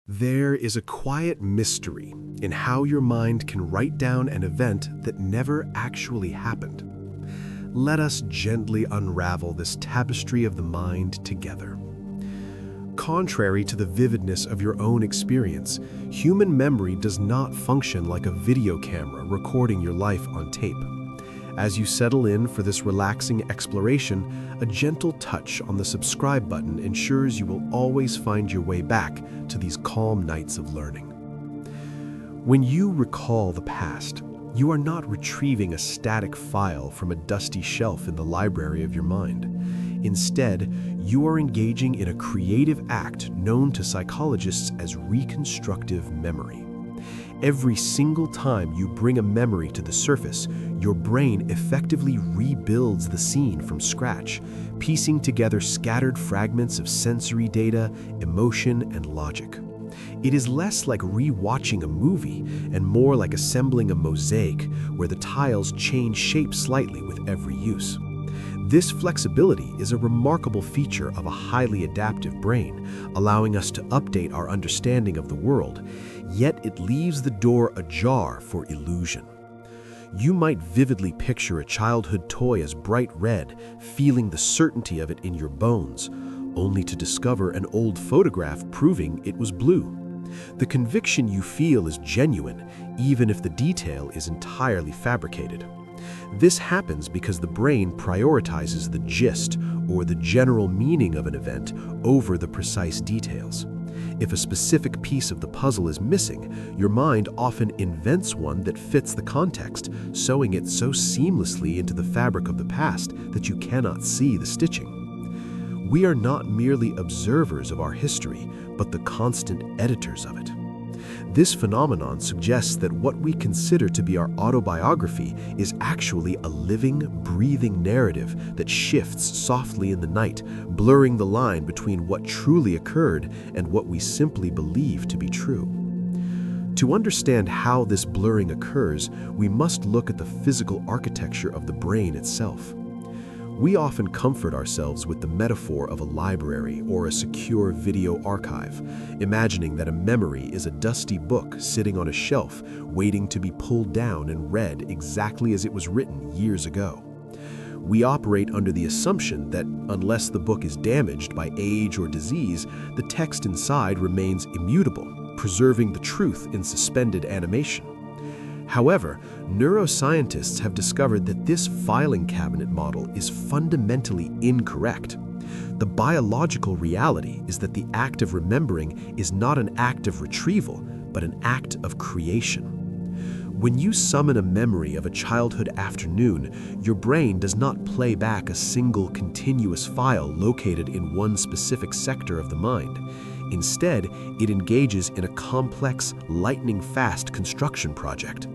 There is a quiet mystery in how your mind can write down an event that never actually happened. Let us gently unravel this tapestry of the mind together. Contrary to the vividness of your own experience, human memory does not function like a video camera recording your life on tape. As you settle in for this relaxing exploration, a gentle touch on the subscribe button ensures you will always find your way back to these calm nights of learning. When you recall the past, you are not retrieving a static file from a dusty shelf in the library of your mind. Instead, you are engaging in a creative act known to psychologists as reconstructive memory. Every single time you bring a memory to the surface, your brain effectively rebuilds the scene from scratch, piecing together scattered fragments of sensory data, emotion, and logic. It is less like rewatching a movie and more like assembling a mosaic where the tiles change shape slightly with every use. This flexibility is a remarkable feature of a highly adaptive brain, allowing us to update our understanding of the world, yet it leaves the door ajar for illusion. You might vividly picture a childhood toy as bright red, feeling the certainty of it in your bones, only to discover an old photograph proving it was blue. The conviction you feel is genuine, even if the detail is entirely fabricated. This happens because the brain prioritizes the gist or the general meaning of an event over the precise details. If a specific piece of the puzzle is missing, your mind often invents one that fits the context, sewing it so seamlessly into the fabric of the past that you cannot see the stitching. We are not merely observers of our history, but the constant editors of it. This phenomenon suggests that what we consider to be our autobiography is actually a living, breathing narrative that shifts softly in the night, blurring the line between what truly occurred and what we simply believe to be true. To understand how this blurring occurs, we must look at the physical architecture of the brain itself. We often comfort ourselves with the metaphor of a library or a secure video archive, imagining that a memory is a dusty book sitting on a shelf waiting to be pulled down and read exactly as it was written years ago. We operate under the assumption that unless the book is damaged by age or disease, the text inside remains immutable, preserving the truth in suspended animation. However, neuroscientists have discovered that this filing cabinet model is fundamentally incorrect. The biological reality is that the act of remembering is not an act of retrieval, but an act of creation. When you summon a memory of a childhood afternoon, your brain does not play back a single continuous file located in one specific sector of the mind. Instead, it engages in a complex, lightning-fast construction project.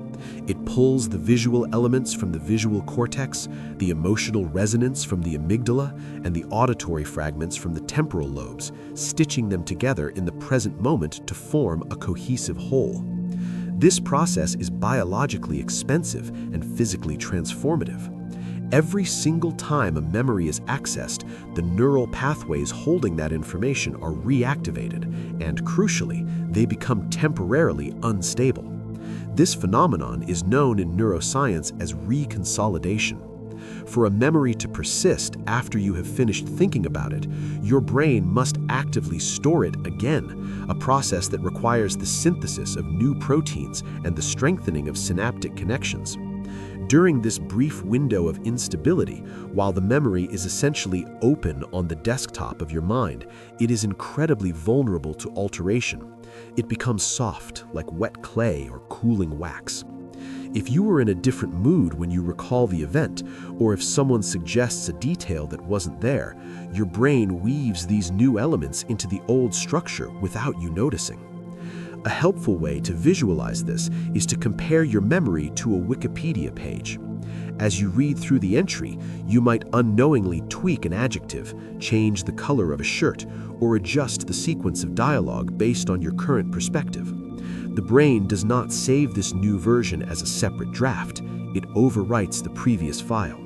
It pulls the visual elements from the visual cortex, the emotional resonance from the amygdala, and the auditory fragments from the temporal lobes, stitching them together in the present moment to form a cohesive whole. This process is biologically expensive and physically transformative. Every single time a memory is accessed, the neural pathways holding that information are reactivated, and crucially, they become temporarily unstable. This phenomenon is known in neuroscience as reconsolidation. For a memory to persist after you have finished thinking about it, your brain must actively store it again, a process that requires the synthesis of new proteins and the strengthening of synaptic connections. During this brief window of instability, while the memory is essentially open on the desktop of your mind, it is incredibly vulnerable to alteration. It becomes soft, like wet clay or cooling wax. If you were in a different mood when you recall the event, or if someone suggests a detail that wasn't there, your brain weaves these new elements into the old structure without you noticing. A helpful way to visualize this is to compare your memory to a Wikipedia page. As you read through the entry, you might unknowingly tweak an adjective, change the color of a shirt, or adjust the sequence of dialogue based on your current perspective. The brain does not save this new version as a separate draft. It overwrites the previous file.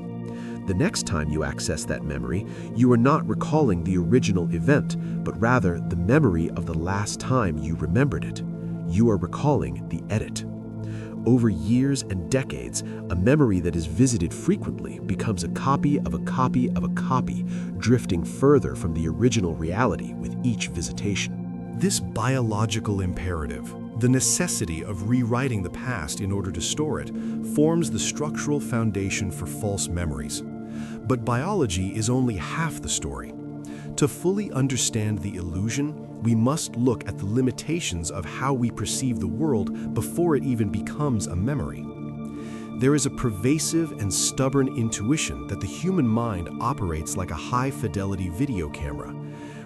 The next time you access that memory, you are not recalling the original event, but rather the memory of the last time you remembered it. You are recalling the edit. Over years and decades, a memory that is visited frequently becomes a copy of a copy of a copy, drifting further from the original reality with each visitation. This biological imperative, the necessity of rewriting the past in order to store it, forms the structural foundation for false memories. But biology is only half the story. To fully understand the illusion, we must look at the limitations of how we perceive the world before it even becomes a memory. There is a pervasive and stubborn intuition that the human mind operates like a high-fidelity video camera.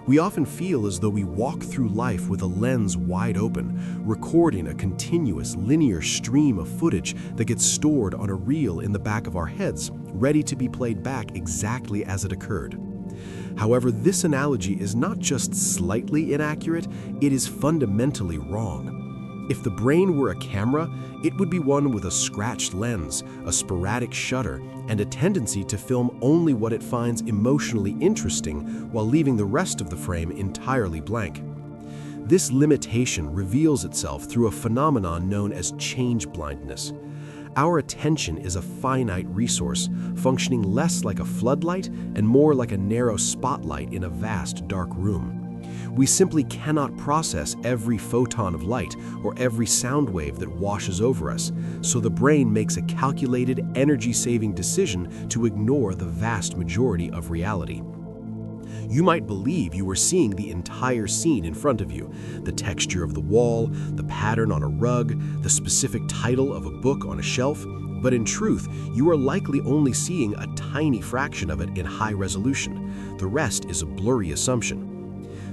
We often feel as though we walk through life with a lens wide open, recording a continuous, linear stream of footage that gets stored on a reel in the back of our heads, ready to be played back exactly as it occurred. However, this analogy is not just slightly inaccurate, it is fundamentally wrong. If the brain were a camera, it would be one with a scratched lens, a sporadic shutter, and a tendency to film only what it finds emotionally interesting while leaving the rest of the frame entirely blank. This limitation reveals itself through a phenomenon known as change blindness. Our attention is a finite resource, functioning less like a floodlight and more like a narrow spotlight in a vast dark room. We simply cannot process every photon of light or every sound wave that washes over us, so the brain makes a calculated, energy-saving decision to ignore the vast majority of reality. You might believe you are seeing the entire scene in front of you, the texture of the wall, the pattern on a rug, the specific title of a book on a shelf, but in truth, you are likely only seeing a tiny fraction of it in high resolution. The rest is a blurry assumption.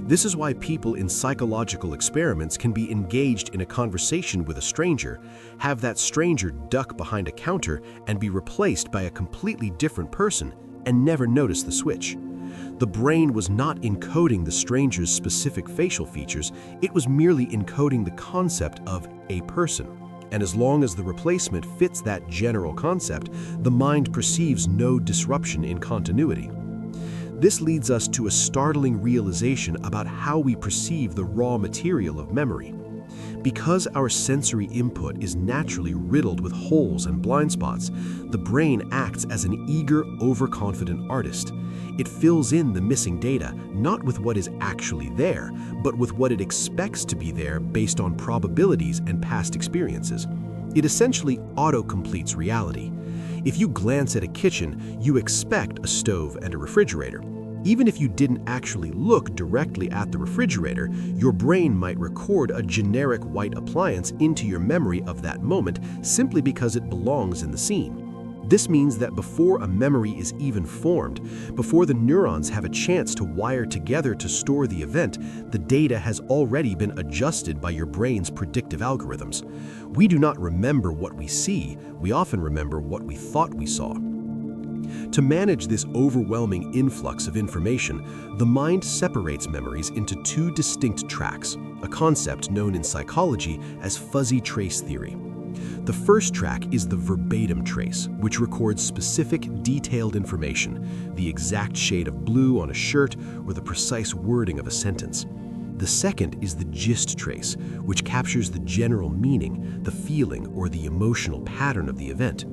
This is why people in psychological experiments can be engaged in a conversation with a stranger, have that stranger duck behind a counter and be replaced by a completely different person, and never notice the switch. The brain was not encoding the stranger's specific facial features, it was merely encoding the concept of a person. And as long as the replacement fits that general concept, the mind perceives no disruption in continuity. This leads us to a startling realization about how we perceive the raw material of memory. Because our sensory input is naturally riddled with holes and blind spots, the brain acts as an eager, overconfident artist. It fills in the missing data, not with what is actually there, but with what it expects to be there based on probabilities and past experiences. It essentially auto-completes reality. If you glance at a kitchen, you expect a stove and a refrigerator. Even if you didn't actually look directly at the refrigerator, your brain might record a generic white appliance into your memory of that moment simply because it belongs in the scene. This means that before a memory is even formed, before the neurons have a chance to wire together to store the event, the data has already been adjusted by your brain's predictive algorithms. We do not remember what we see, we often remember what we thought we saw. To manage this overwhelming influx of information, the mind separates memories into two distinct tracks, a concept known in psychology as fuzzy trace theory. The first track is the verbatim trace, which records specific, detailed information, the exact shade of blue on a shirt or the precise wording of a sentence. The second is the gist trace, which captures the general meaning, the feeling, or the emotional pattern of the event.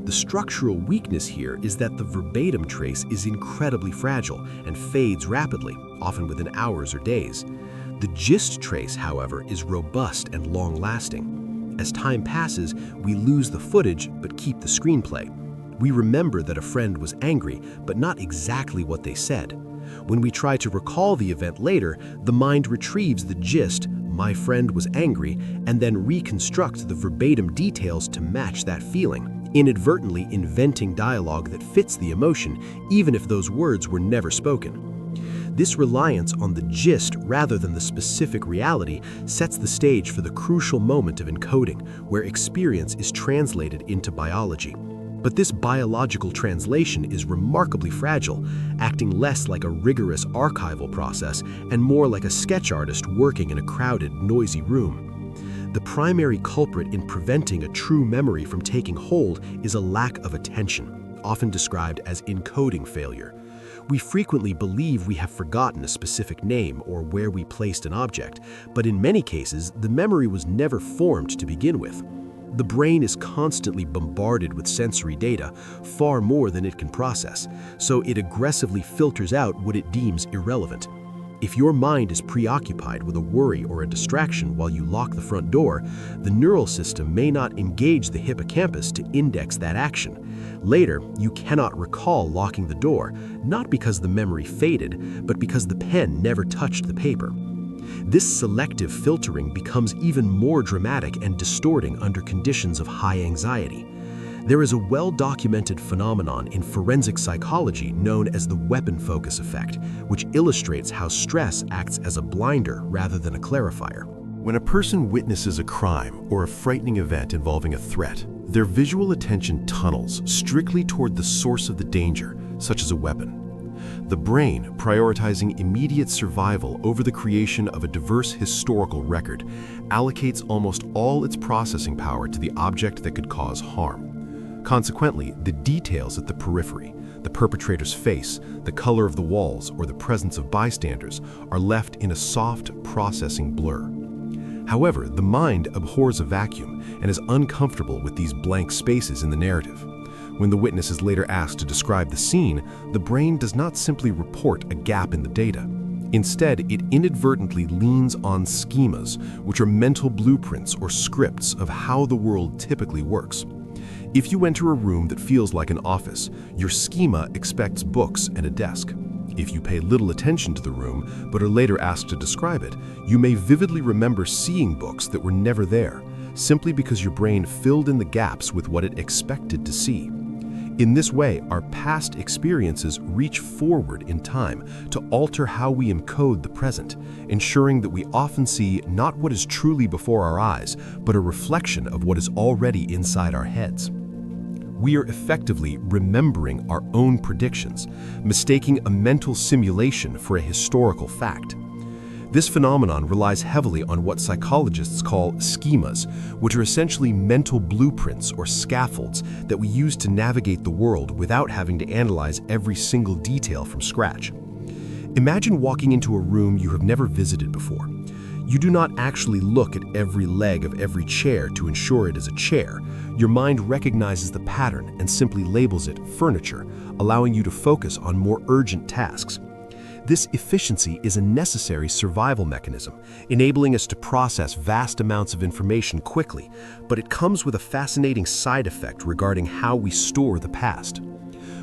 The structural weakness here is that the verbatim trace is incredibly fragile and fades rapidly, often within hours or days. The gist trace, however, is robust and long-lasting. As time passes, we lose the footage but keep the screenplay. We remember that a friend was angry, but not exactly what they said. When we try to recall the event later, the mind retrieves the gist, "my friend was angry," and then reconstructs the verbatim details to match that feeling, inadvertently inventing dialogue that fits the emotion, even if those words were never spoken. This reliance on the gist rather than the specific reality sets the stage for the crucial moment of encoding, where experience is translated into biology. But this biological translation is remarkably fragile, acting less like a rigorous archival process and more like a sketch artist working in a crowded, noisy room. The primary culprit in preventing a true memory from taking hold is a lack of attention. often described as encoding failure. We frequently believe we have forgotten a specific name or where we placed an object, but in many cases, the memory was never formed to begin with. The brain is constantly bombarded with sensory data, far more than it can process, so it aggressively filters out what it deems irrelevant. If your mind is preoccupied with a worry or a distraction while you lock the front door, the neural system may not engage the hippocampus to index that action. Later, you cannot recall locking the door, not because the memory faded, but because the pen never touched the paper. This selective filtering becomes even more dramatic and distorting under conditions of high anxiety. There is a well-documented phenomenon in forensic psychology known as the weapon focus effect, which illustrates how stress acts as a blinder rather than a clarifier. When a person witnesses a crime or a frightening event involving a threat, their visual attention tunnels strictly toward the source of the danger, such as a weapon. The brain, prioritizing immediate survival over the creation of a diverse historical record, allocates almost all its processing power to the object that could cause harm. Consequently, the details at the periphery, the perpetrator's face, the color of the walls, or the presence of bystanders, are left in a soft, processing blur. However, the mind abhors a vacuum and is uncomfortable with these blank spaces in the narrative. When the witness is later asked to describe the scene, the brain does not simply report a gap in the data. Instead, it inadvertently leans on schemas, which are mental blueprints or scripts of how the world typically works. If you enter a room that feels like an office, your schema expects books and a desk. If you pay little attention to the room, but are later asked to describe it, you may vividly remember seeing books that were never there, simply because your brain filled in the gaps with what it expected to see. In this way, our past experiences reach forward in time to alter how we encode the present, ensuring that we often see not what is truly before our eyes, but a reflection of what is already inside our heads. We are effectively remembering our own predictions, mistaking a mental simulation for a historical fact. This phenomenon relies heavily on what psychologists call schemas, which are essentially mental blueprints or scaffolds that we use to navigate the world without having to analyze every single detail from scratch. Imagine walking into a room you have never visited before. You do not actually look at every leg of every chair to ensure it is a chair. Your mind recognizes the pattern and simply labels it furniture, allowing you to focus on more urgent tasks. This efficiency is a necessary survival mechanism, enabling us to process vast amounts of information quickly, but it comes with a fascinating side effect regarding how we store the past.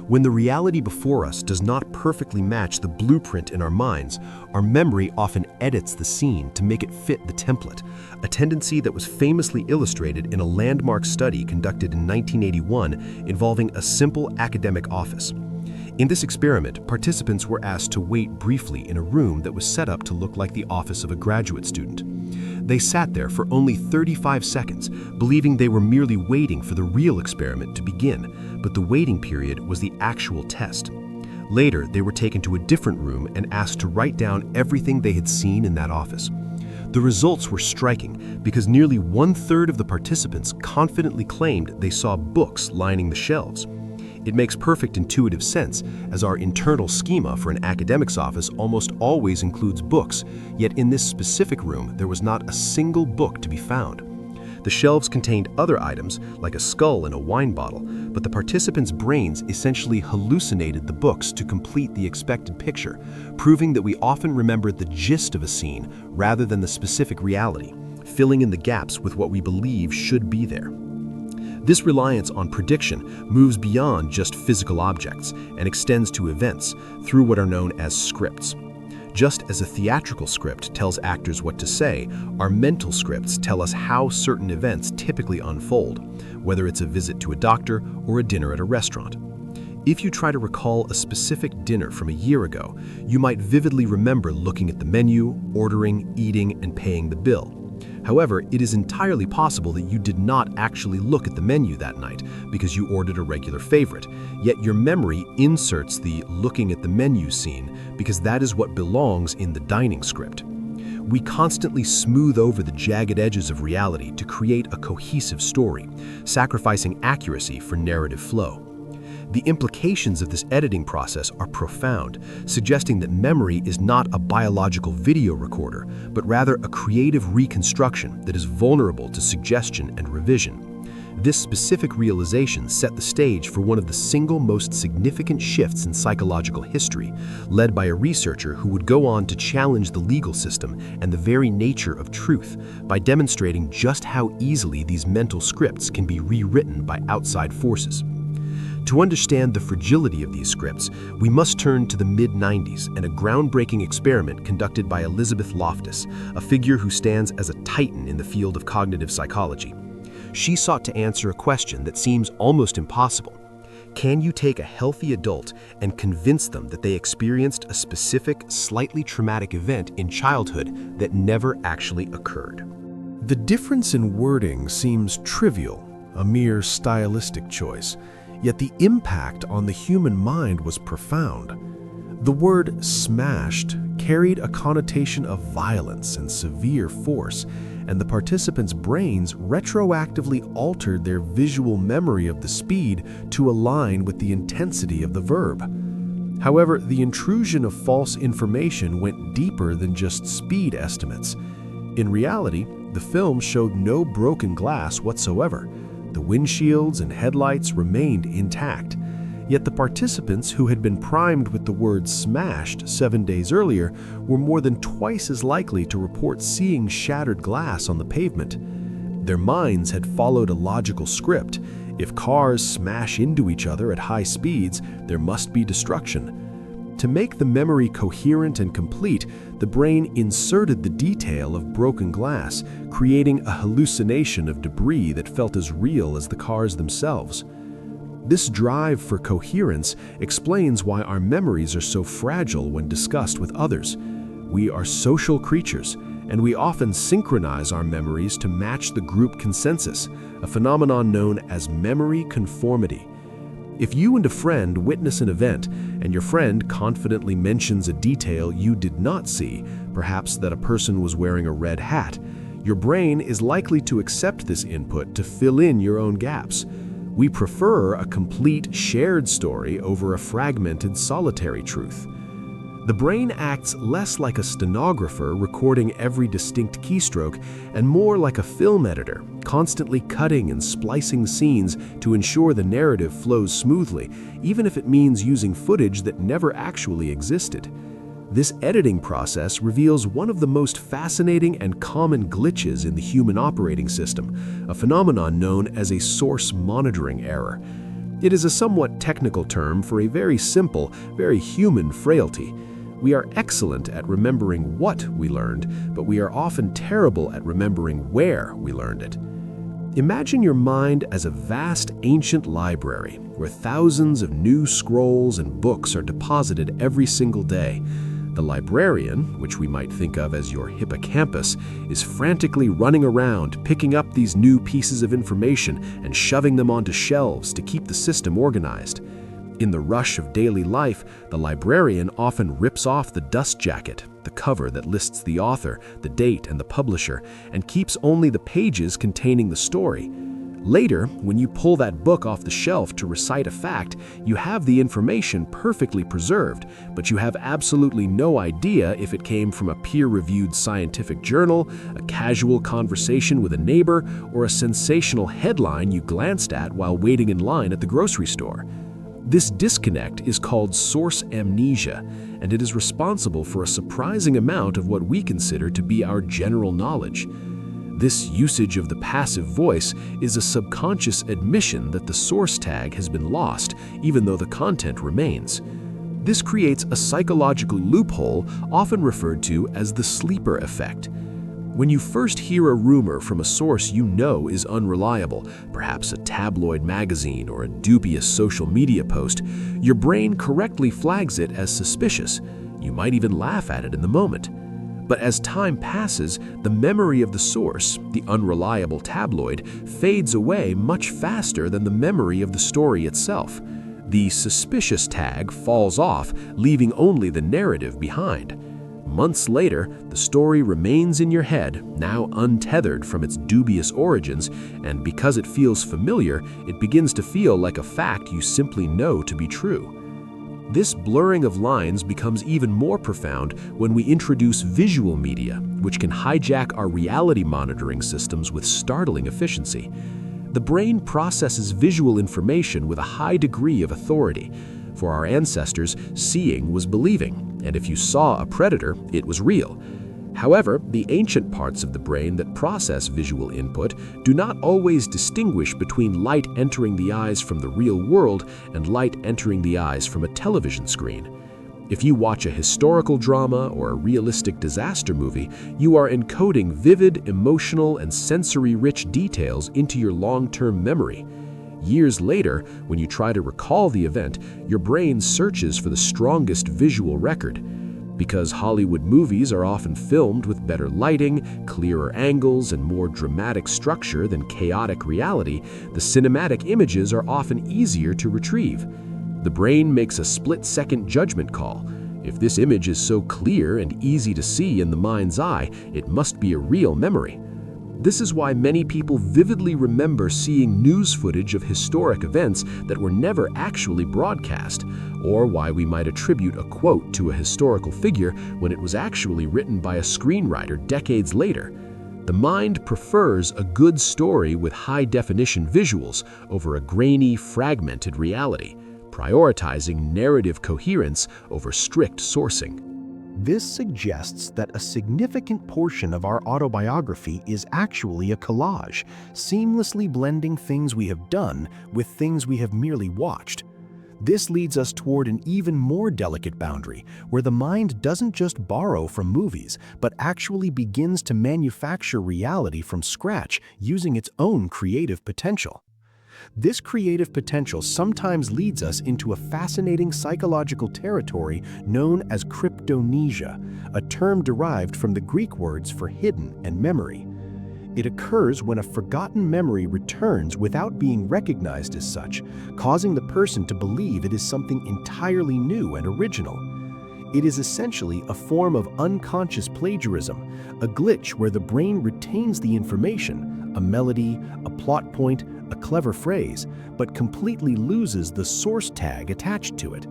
When the reality before us does not perfectly match the blueprint in our minds, our memory often edits the scene to make it fit the template, a tendency that was famously illustrated in a landmark study conducted in 1981 involving a simple academic office. In this experiment, participants were asked to wait briefly in a room that was set up to look like the office of a graduate student. They sat there for only 35 seconds, believing they were merely waiting for the real experiment to begin, but the waiting period was the actual test. Later, they were taken to a different room and asked to write down everything they had seen in that office. The results were striking because nearly 1/3 of the participants confidently claimed they saw books lining the shelves. It makes perfect intuitive sense, as our internal schema for an academic's office almost always includes books, yet in this specific room there was not a single book to be found. The shelves contained other items, like a skull and a wine bottle, but the participants' brains essentially hallucinated the books to complete the expected picture, proving that we often remember the gist of a scene rather than the specific reality, filling in the gaps with what we believe should be there. This reliance on prediction moves beyond just physical objects and extends to events through what are known as scripts. Just as a theatrical script tells actors what to say, our mental scripts tell us how certain events typically unfold, whether it's a visit to a doctor or a dinner at a restaurant. If you try to recall a specific dinner from a year ago, you might vividly remember looking at the menu, ordering, eating, and paying the bill. However, it is entirely possible that you did not actually look at the menu that night because you ordered a regular favorite, yet your memory inserts the looking at the menu scene because that is what belongs in the dining script. We constantly smooth over the jagged edges of reality to create a cohesive story, sacrificing accuracy for narrative flow. The implications of this editing process are profound, suggesting that memory is not a biological video recorder, but rather a creative reconstruction that is vulnerable to suggestion and revision. This specific realization set the stage for one of the single most significant shifts in psychological history, led by a researcher who would go on to challenge the legal system and the very nature of truth by demonstrating just how easily these mental scripts can be rewritten by outside forces. To understand the fragility of these scripts, we must turn to the mid-90s and a groundbreaking experiment conducted by Elizabeth Loftus, a figure who stands as a titan in the field of cognitive psychology. She sought to answer a question that seems almost impossible. Can you take a healthy adult and convince them that they experienced a specific, slightly traumatic event in childhood that never actually occurred? The difference in wording seems trivial, a mere stylistic choice, yet the impact on the human mind was profound. The word smashed carried a connotation of violence and severe force, and the participants' brains retroactively altered their visual memory of the speed to align with the intensity of the verb. However, the intrusion of false information went deeper than just speed estimates. In reality, the film showed no broken glass whatsoever. The windshields and headlights remained intact. Yet the participants who had been primed with the word smashed 7 days earlier were more than twice as likely to report seeing shattered glass on the pavement. Their minds had followed a logical script. If cars smash into each other at high speeds, there must be destruction. To make the memory coherent and complete, the brain inserted the detail of broken glass, creating a hallucination of debris that felt as real as the cars themselves. This drive for coherence explains why our memories are so fragile when discussed with others. We are social creatures, and we often synchronize our memories to match the group consensus, a phenomenon known as memory conformity. If you and a friend witness an event, and your friend confidently mentions a detail you did not see, perhaps that a person was wearing a red hat, your brain is likely to accept this input to fill in your own gaps. We prefer a complete shared story over a fragmented solitary truth. The brain acts less like a stenographer recording every distinct keystroke and more like a film editor, constantly cutting and splicing scenes to ensure the narrative flows smoothly, even if it means using footage that never actually existed. This editing process reveals one of the most fascinating and common glitches in the human operating system, a phenomenon known as a source monitoring error. It is a somewhat technical term for a very simple, very human frailty. We are excellent at remembering what we learned, but we are often terrible at remembering where we learned it. Imagine your mind as a vast ancient library where thousands of new scrolls and books are deposited every single day. The librarian, which we might think of as your hippocampus, is frantically running around, picking up these new pieces of information and shoving them onto shelves to keep the system organized. In the rush of daily life, the librarian often rips off the dust jacket, the cover that lists the author, the date, and the publisher, and keeps only the pages containing the story. Later, when you pull that book off the shelf to recite a fact, you have the information perfectly preserved, but you have absolutely no idea if it came from a peer-reviewed scientific journal, a casual conversation with a neighbor, or a sensational headline you glanced at while waiting in line at the grocery store. This disconnect is called source amnesia, and it is responsible for a surprising amount of what we consider to be our general knowledge. This usage of the passive voice is a subconscious admission that the source tag has been lost, even though the content remains. This creates a psychological loophole often referred to as the sleeper effect. When you first hear a rumor from a source you know is unreliable, perhaps a tabloid magazine or a dubious social media post, your brain correctly flags it as suspicious. You might even laugh at it in the moment. But as time passes, the memory of the source, the unreliable tabloid, fades away much faster than the memory of the story itself. The suspicious tag falls off, leaving only the narrative behind. Months later, the story remains in your head, now untethered from its dubious origins, and because it feels familiar, it begins to feel like a fact you simply know to be true. This blurring of lines becomes even more profound when we introduce visual media, which can hijack our reality monitoring systems with startling efficiency. The brain processes visual information with a high degree of authority. For our ancestors, seeing was believing, and if you saw a predator, it was real. However, the ancient parts of the brain that process visual input do not always distinguish between light entering the eyes from the real world and light entering the eyes from a television screen. If you watch a historical drama or a realistic disaster movie, you are encoding vivid, emotional, and sensory-rich details into your long-term memory. Years later, when you try to recall the event, your brain searches for the strongest visual record. Because Hollywood movies are often filmed with better lighting, clearer angles, and more dramatic structure than chaotic reality, the cinematic images are often easier to retrieve. The brain makes a split-second judgment call. If this image is so clear and easy to see in the mind's eye, it must be a real memory. This is why many people vividly remember seeing news footage of historic events that were never actually broadcast, or why we might attribute a quote to a historical figure when it was actually written by a screenwriter decades later. The mind prefers a good story with high-definition visuals over a grainy, fragmented reality, prioritizing narrative coherence over strict sourcing. This suggests that a significant portion of our autobiography is actually a collage, seamlessly blending things we have done with things we have merely watched. This leads us toward an even more delicate boundary, where the mind doesn't just borrow from movies, but actually begins to manufacture reality from scratch using its own creative potential. This creative potential sometimes leads us into a fascinating psychological territory known as cryptomnesia, a term derived from the Greek words for hidden and memory. It occurs when a forgotten memory returns without being recognized as such, causing the person to believe it is something entirely new and original. It is essentially a form of unconscious plagiarism, a glitch where the brain retains the information, a melody, a plot point, a clever phrase, but completely loses the source tag attached to it.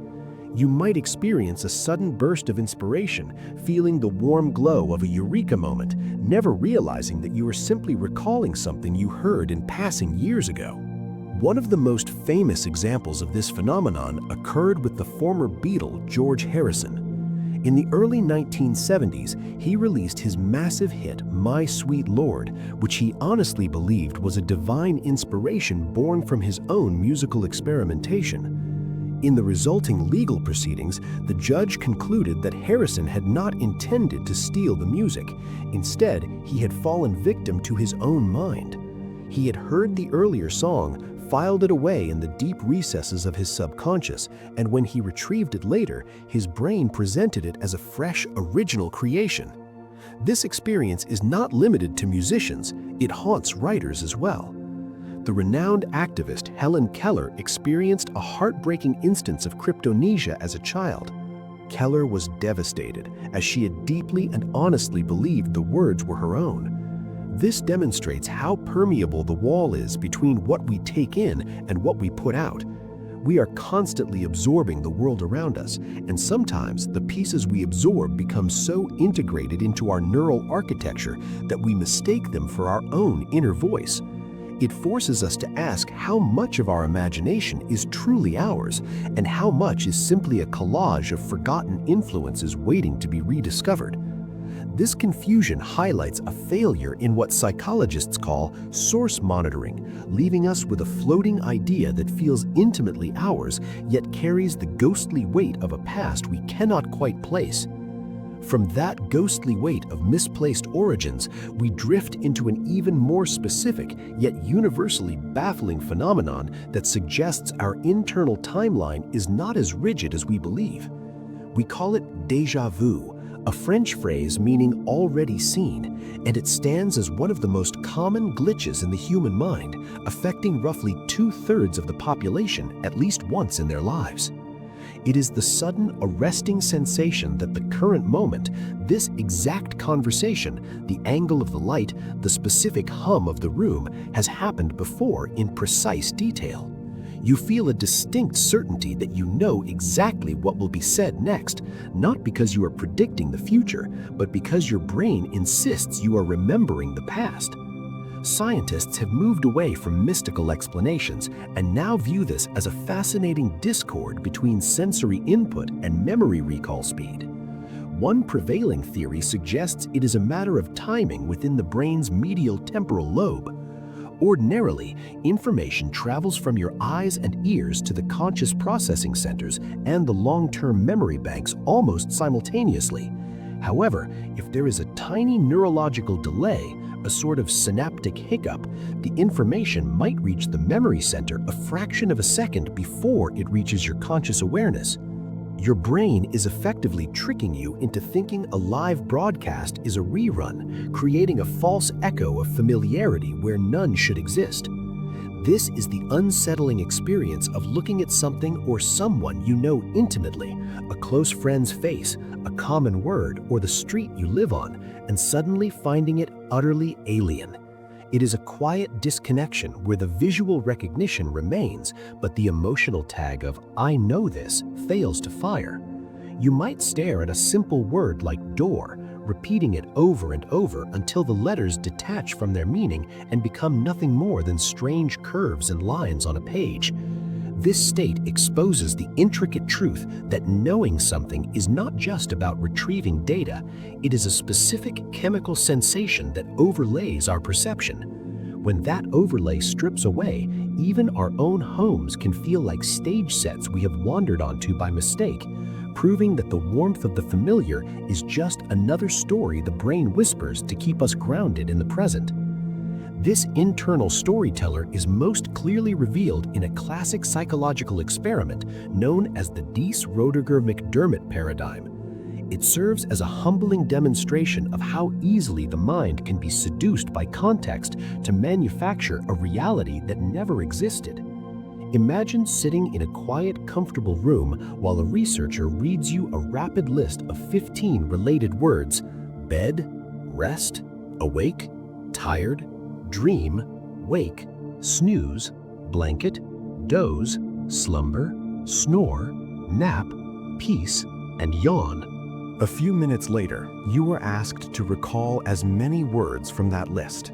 You might experience a sudden burst of inspiration, feeling the warm glow of a eureka moment, never realizing that you are simply recalling something you heard in passing years ago. One of the most famous examples of this phenomenon occurred with the former Beatle George Harrison. In the early 1970s, he released his massive hit, My Sweet Lord, which he honestly believed was a divine inspiration born from his own musical experimentation. In the resulting legal proceedings, the judge concluded that Harrison had not intended to steal the music. Instead, he had fallen victim to his own mind. He had heard the earlier song, filed it away in the deep recesses of his subconscious, and when he retrieved it later, his brain presented it as a fresh, original creation. This experience is not limited to musicians, it haunts writers as well. The renowned activist Helen Keller experienced a heartbreaking instance of cryptomnesia as a child. Keller was devastated, as she had deeply and honestly believed the words were her own. This demonstrates how permeable the wall is between what we take in and what we put out. We are constantly absorbing the world around us, and sometimes the pieces we absorb become so integrated into our neural architecture that we mistake them for our own inner voice. It forces us to ask how much of our imagination is truly ours, and how much is simply a collage of forgotten influences waiting to be rediscovered. This confusion highlights a failure in what psychologists call source monitoring, leaving us with a floating idea that feels intimately ours, yet carries the ghostly weight of a past we cannot quite place. From that ghostly weight of misplaced origins, we drift into an even more specific, yet universally baffling phenomenon that suggests our internal timeline is not as rigid as we believe. We call it déjà vu, a French phrase meaning already seen, and it stands as one of the most common glitches in the human mind, affecting roughly 2/3 of the population at least once in their lives. It is the sudden, arresting sensation that the current moment, this exact conversation, the angle of the light, the specific hum of the room, has happened before in precise detail. You feel a distinct certainty that you know exactly what will be said next, not because you are predicting the future, but because your brain insists you are remembering the past. Scientists have moved away from mystical explanations and now view this as a fascinating discord between sensory input and memory recall speed. One prevailing theory suggests it is a matter of timing within the brain's medial temporal lobe. Ordinarily, information travels from your eyes and ears to the conscious processing centers and the long-term memory banks almost simultaneously. However, if there is a tiny neurological delay, a sort of synaptic hiccup, the information might reach the memory center a fraction of a second before it reaches your conscious awareness. Your brain is effectively tricking you into thinking a live broadcast is a rerun, creating a false echo of familiarity where none should exist. This is the unsettling experience of looking at something or someone you know intimately, a close friend's face, a common word, or the street you live on, and suddenly finding it utterly alien. It is a quiet disconnection where the visual recognition remains, but the emotional tag of "I know this" fails to fire. You might stare at a simple word like door, repeating it over and over until the letters detach from their meaning and become nothing more than strange curves and lines on a page. This state exposes the intricate truth that knowing something is not just about retrieving data, it is a specific chemical sensation that overlays our perception. When that overlay strips away, even our own homes can feel like stage sets we have wandered onto by mistake, proving that the warmth of the familiar is just another story the brain whispers to keep us grounded in the present. This internal storyteller is most clearly revealed in a classic psychological experiment known as the Diess-Roediger-McDermott paradigm. It serves as a humbling demonstration of how easily the mind can be seduced by context to manufacture a reality that never existed. Imagine sitting in a quiet, comfortable room while a researcher reads you a rapid list of 15 related words: bed, rest, awake, tired, dream, wake, snooze, blanket, doze, slumber, snore, nap, peace, and yawn. A few minutes later, you were asked to recall as many words from that list.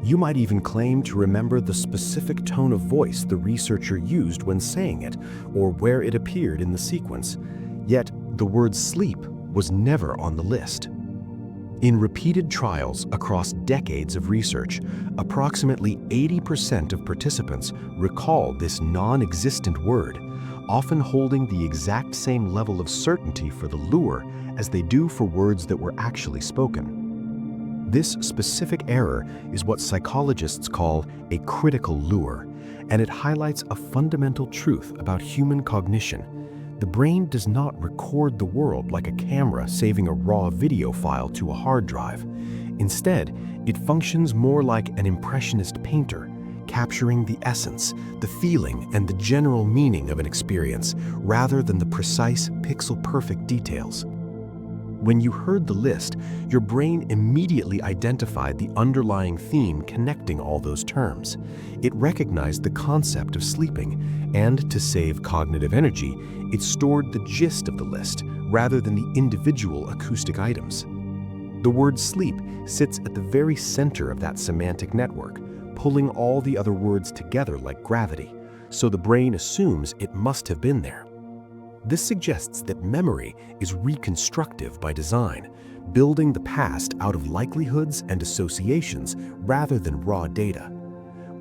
You might even claim to remember the specific tone of voice the researcher used when saying it, or where it appeared in the sequence. Yet, the word sleep was never on the list. In repeated trials across decades of research, approximately 80% of participants recall this non-existent word, often holding the exact same level of certainty for the lure as they do for words that were actually spoken. This specific error is what psychologists call a critical lure, and it highlights a fundamental truth about human cognition. The brain does not record the world like a camera saving a raw video file to a hard drive. Instead, it functions more like an impressionist painter, capturing the essence, the feeling, and the general meaning of an experience, rather than the precise, pixel-perfect details. When you heard the list, your brain immediately identified the underlying theme connecting all those terms. It recognized the concept of sleeping, and to save cognitive energy, it stored the gist of the list rather than the individual acoustic items. The word sleep sits at the very center of that semantic network, pulling all the other words together like gravity, so the brain assumes it must have been there. This suggests that memory is reconstructive by design, building the past out of likelihoods and associations rather than raw data.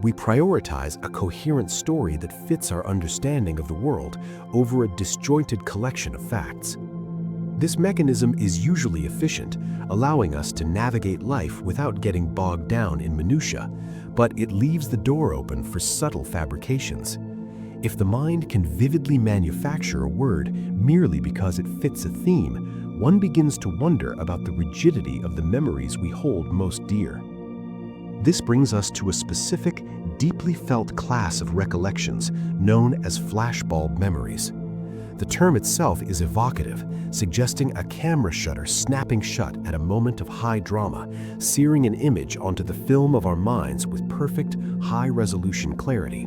We prioritize a coherent story that fits our understanding of the world over a disjointed collection of facts. This mechanism is usually efficient, allowing us to navigate life without getting bogged down in minutiae, but it leaves the door open for subtle fabrications. If the mind can vividly manufacture a word merely because it fits a theme, one begins to wonder about the rigidity of the memories we hold most dear. This brings us to a specific, deeply felt class of recollections known as flashbulb memories. The term itself is evocative, suggesting a camera shutter snapping shut at a moment of high drama, searing an image onto the film of our minds with perfect, high-resolution clarity.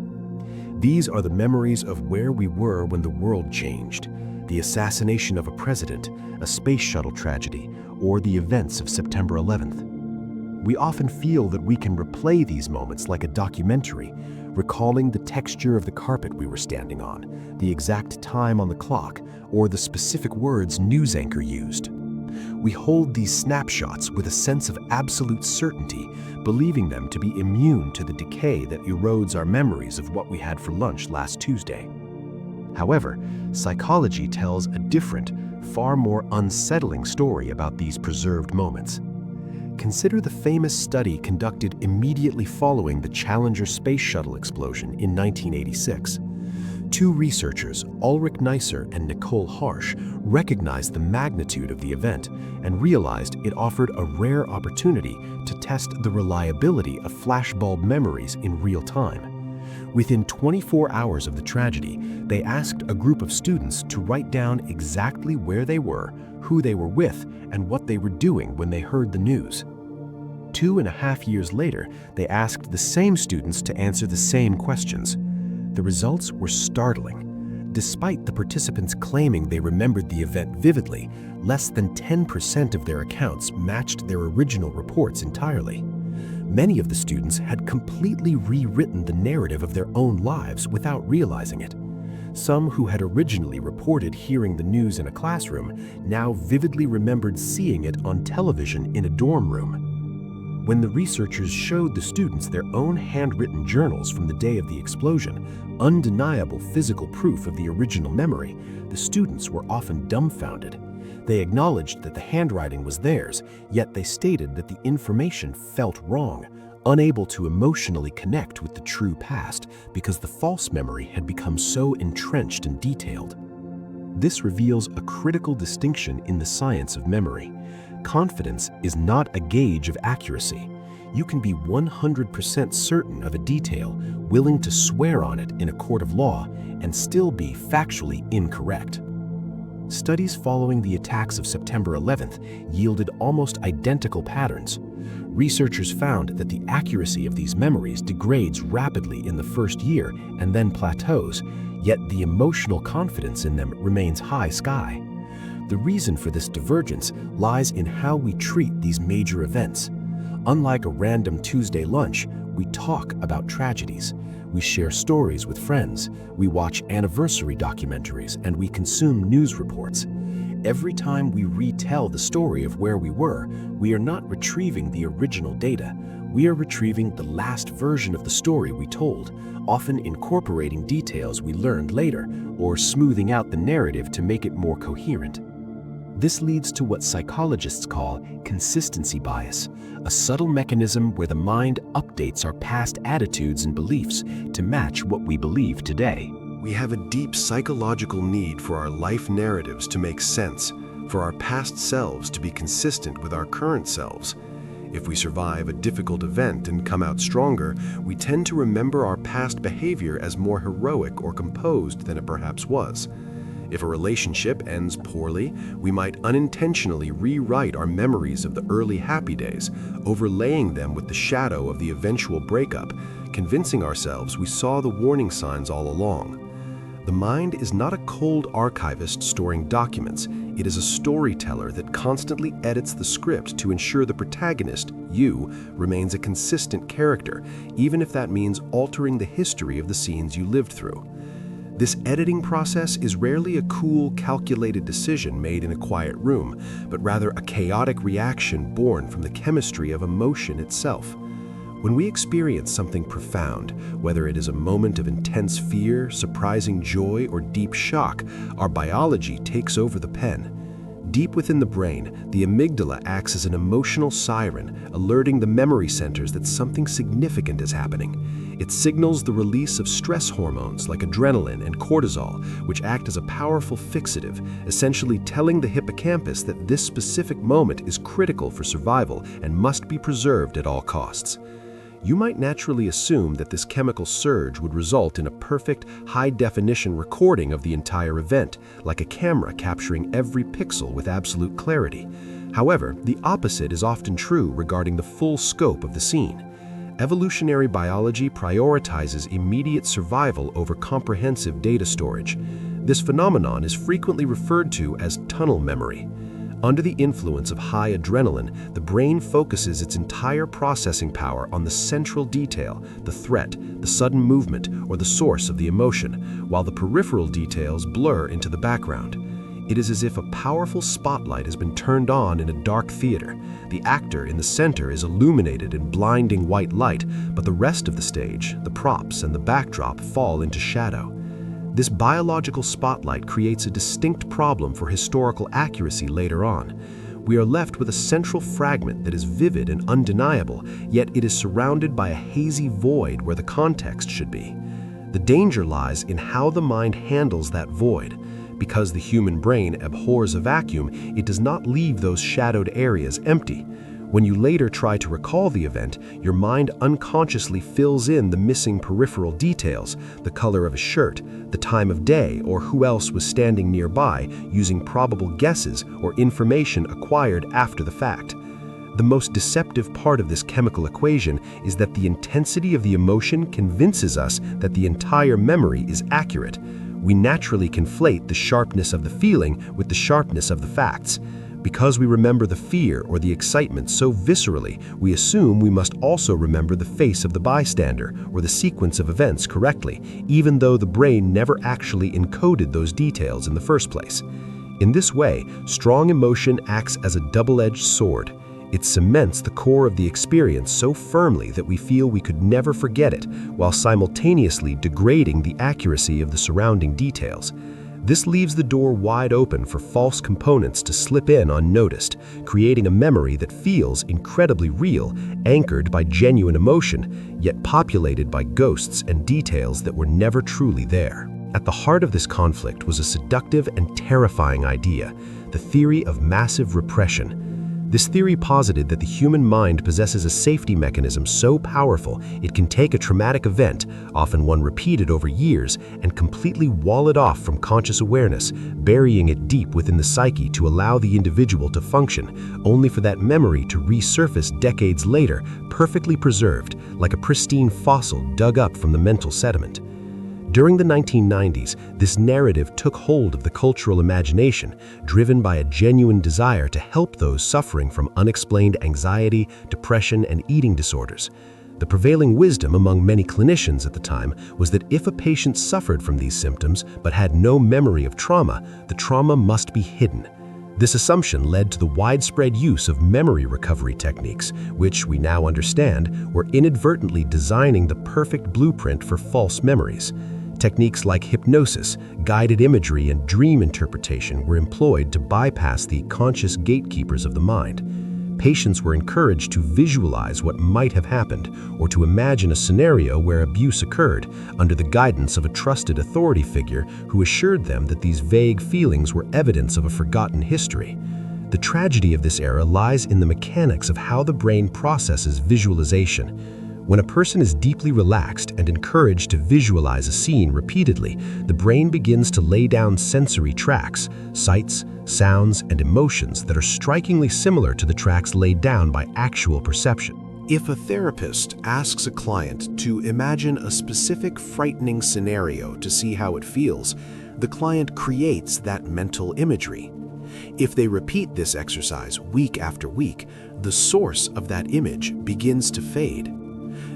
These are the memories of where we were when the world changed, the assassination of a president, a space shuttle tragedy, or the events of September 11th. We often feel that we can replay these moments like a documentary, recalling the texture of the carpet we were standing on, the exact time on the clock, or the specific words news anchor used. We hold these snapshots with a sense of absolute certainty, believing them to be immune to the decay that erodes our memories of what we had for lunch last Tuesday. However, psychology tells a different, far more unsettling story about these preserved moments. Consider the famous study conducted immediately following the Challenger space shuttle explosion in 1986. Two researchers, Ulrich Neisser and Nicole Harsh, recognized the magnitude of the event and realized it offered a rare opportunity to test the reliability of flashbulb memories in real time. Within 24 hours of the tragedy, they asked a group of students to write down exactly where they were, who they were with, and what they were doing when they heard the news. 2.5 years later, they asked the same students to answer the same questions. The results were startling. Despite the participants claiming they remembered the event vividly, less than 10% of their accounts matched their original reports entirely. Many of the students had completely rewritten the narrative of their own lives without realizing it. Some who had originally reported hearing the news in a classroom now vividly remembered seeing it on television in a dorm room. When the researchers showed the students their own handwritten journals from the day of the explosion, undeniable physical proof of the original memory, the students were often dumbfounded. They acknowledged that the handwriting was theirs, yet they stated that the information felt wrong, unable to emotionally connect with the true past because the false memory had become so entrenched and detailed. This reveals a critical distinction in the science of memory. Confidence is not a gauge of accuracy. You can be 100% certain of a detail, willing to swear on it in a court of law, and still be factually incorrect. Studies following the attacks of September 11th yielded almost identical patterns. Researchers found that the accuracy of these memories degrades rapidly in the first year and then plateaus, yet the emotional confidence in them remains high sky. The reason for this divergence lies in how we treat these major events. Unlike a random Tuesday lunch, we talk about tragedies. We share stories with friends, we watch anniversary documentaries, and we consume news reports. Every time we retell the story of where we were, we are not retrieving the original data. We are retrieving the last version of the story we told, often incorporating details we learned later or smoothing out the narrative to make it more coherent. This leads to what psychologists call consistency bias, a subtle mechanism where the mind updates our past attitudes and beliefs to match what we believe today. We have a deep psychological need for our life narratives to make sense, for our past selves to be consistent with our current selves. If we survive a difficult event and come out stronger, we tend to remember our past behavior as more heroic or composed than it perhaps was. If a relationship ends poorly, we might unintentionally rewrite our memories of the early happy days, overlaying them with the shadow of the eventual breakup, convincing ourselves we saw the warning signs all along. The mind is not a cold archivist storing documents. It is a storyteller that constantly edits the script to ensure the protagonist, you, remains a consistent character, even if that means altering the history of the scenes you lived through. This editing process is rarely a cool, calculated decision made in a quiet room, but rather a chaotic reaction born from the chemistry of emotion itself. When we experience something profound, whether it is a moment of intense fear, surprising joy, or deep shock, our biology takes over the pen. Deep within the brain, the amygdala acts as an emotional siren, alerting the memory centers that something significant is happening. It signals the release of stress hormones like adrenaline and cortisol, which act as a powerful fixative, essentially telling the hippocampus that this specific moment is critical for survival and must be preserved at all costs. you might naturally assume that this chemical surge would result in a perfect, high-definition recording of the entire event, like a camera capturing every pixel with absolute clarity. However, the opposite is often true regarding the full scope of the scene. Evolutionary biology prioritizes immediate survival over comprehensive data storage. This phenomenon is frequently referred to as tunnel memory. Under the influence of high adrenaline, the brain focuses its entire processing power on the central detail, the threat, the sudden movement, or the source of the emotion, while the peripheral details blur into the background. It is as if a powerful spotlight has been turned on in a dark theater. The actor in the center is illuminated in blinding white light, but the rest of the stage, the props, and the backdrop fall into shadow. This biological spotlight creates a distinct problem for historical accuracy later on. We are left with a central fragment that is vivid and undeniable, yet it is surrounded by a hazy void where the context should be. The danger lies in how the mind handles that void. Because the human brain abhors a vacuum, it does not leave those shadowed areas empty. When you later try to recall the event, your mind unconsciously fills in the missing peripheral details, the color of a shirt, the time of day, or who else was standing nearby, using probable guesses or information acquired after the fact. The most deceptive part of this chemical equation is that the intensity of the emotion convinces us that the entire memory is accurate. We naturally conflate the sharpness of the feeling with the sharpness of the facts. Because we remember the fear or the excitement so viscerally, we assume we must also remember the face of the bystander or the sequence of events correctly, even though the brain never actually encoded those details in the first place. In this way, strong emotion acts as a double-edged sword. It cements the core of the experience so firmly that we feel we could never forget it, while simultaneously degrading the accuracy of the surrounding details. This leaves the door wide open for false components to slip in unnoticed, creating a memory that feels incredibly real, anchored by genuine emotion, yet populated by ghosts and details that were never truly there. At the heart of this conflict was a seductive and terrifying idea, the theory of massive repression. This theory posited that the human mind possesses a safety mechanism so powerful it can take a traumatic event, often one repeated over years, and completely wall it off from conscious awareness, burying it deep within the psyche to allow the individual to function, only for that memory to resurface decades later, perfectly preserved, like a pristine fossil dug up from the mental sediment. During the 1990s, this narrative took hold of the cultural imagination, driven by a genuine desire to help those suffering from unexplained anxiety, depression, and eating disorders. The prevailing wisdom among many clinicians at the time was that if a patient suffered from these symptoms but had no memory of trauma, the trauma must be hidden. This assumption led to the widespread use of memory recovery techniques, which we now understand were inadvertently designing the perfect blueprint for false memories. Techniques like hypnosis, guided imagery, and dream interpretation were employed to bypass the conscious gatekeepers of the mind. Patients were encouraged to visualize what might have happened or to imagine a scenario where abuse occurred under the guidance of a trusted authority figure who assured them that these vague feelings were evidence of a forgotten history. The tragedy of this era lies in the mechanics of how the brain processes visualization. When a person is deeply relaxed and encouraged to visualize a scene repeatedly, the brain begins to lay down sensory tracks, sights, sounds, and emotions that are strikingly similar to the tracks laid down by actual perception. If a therapist asks a client to imagine a specific frightening scenario to see how it feels, the client creates that mental imagery. If they repeat this exercise week after week, the source of that image begins to fade.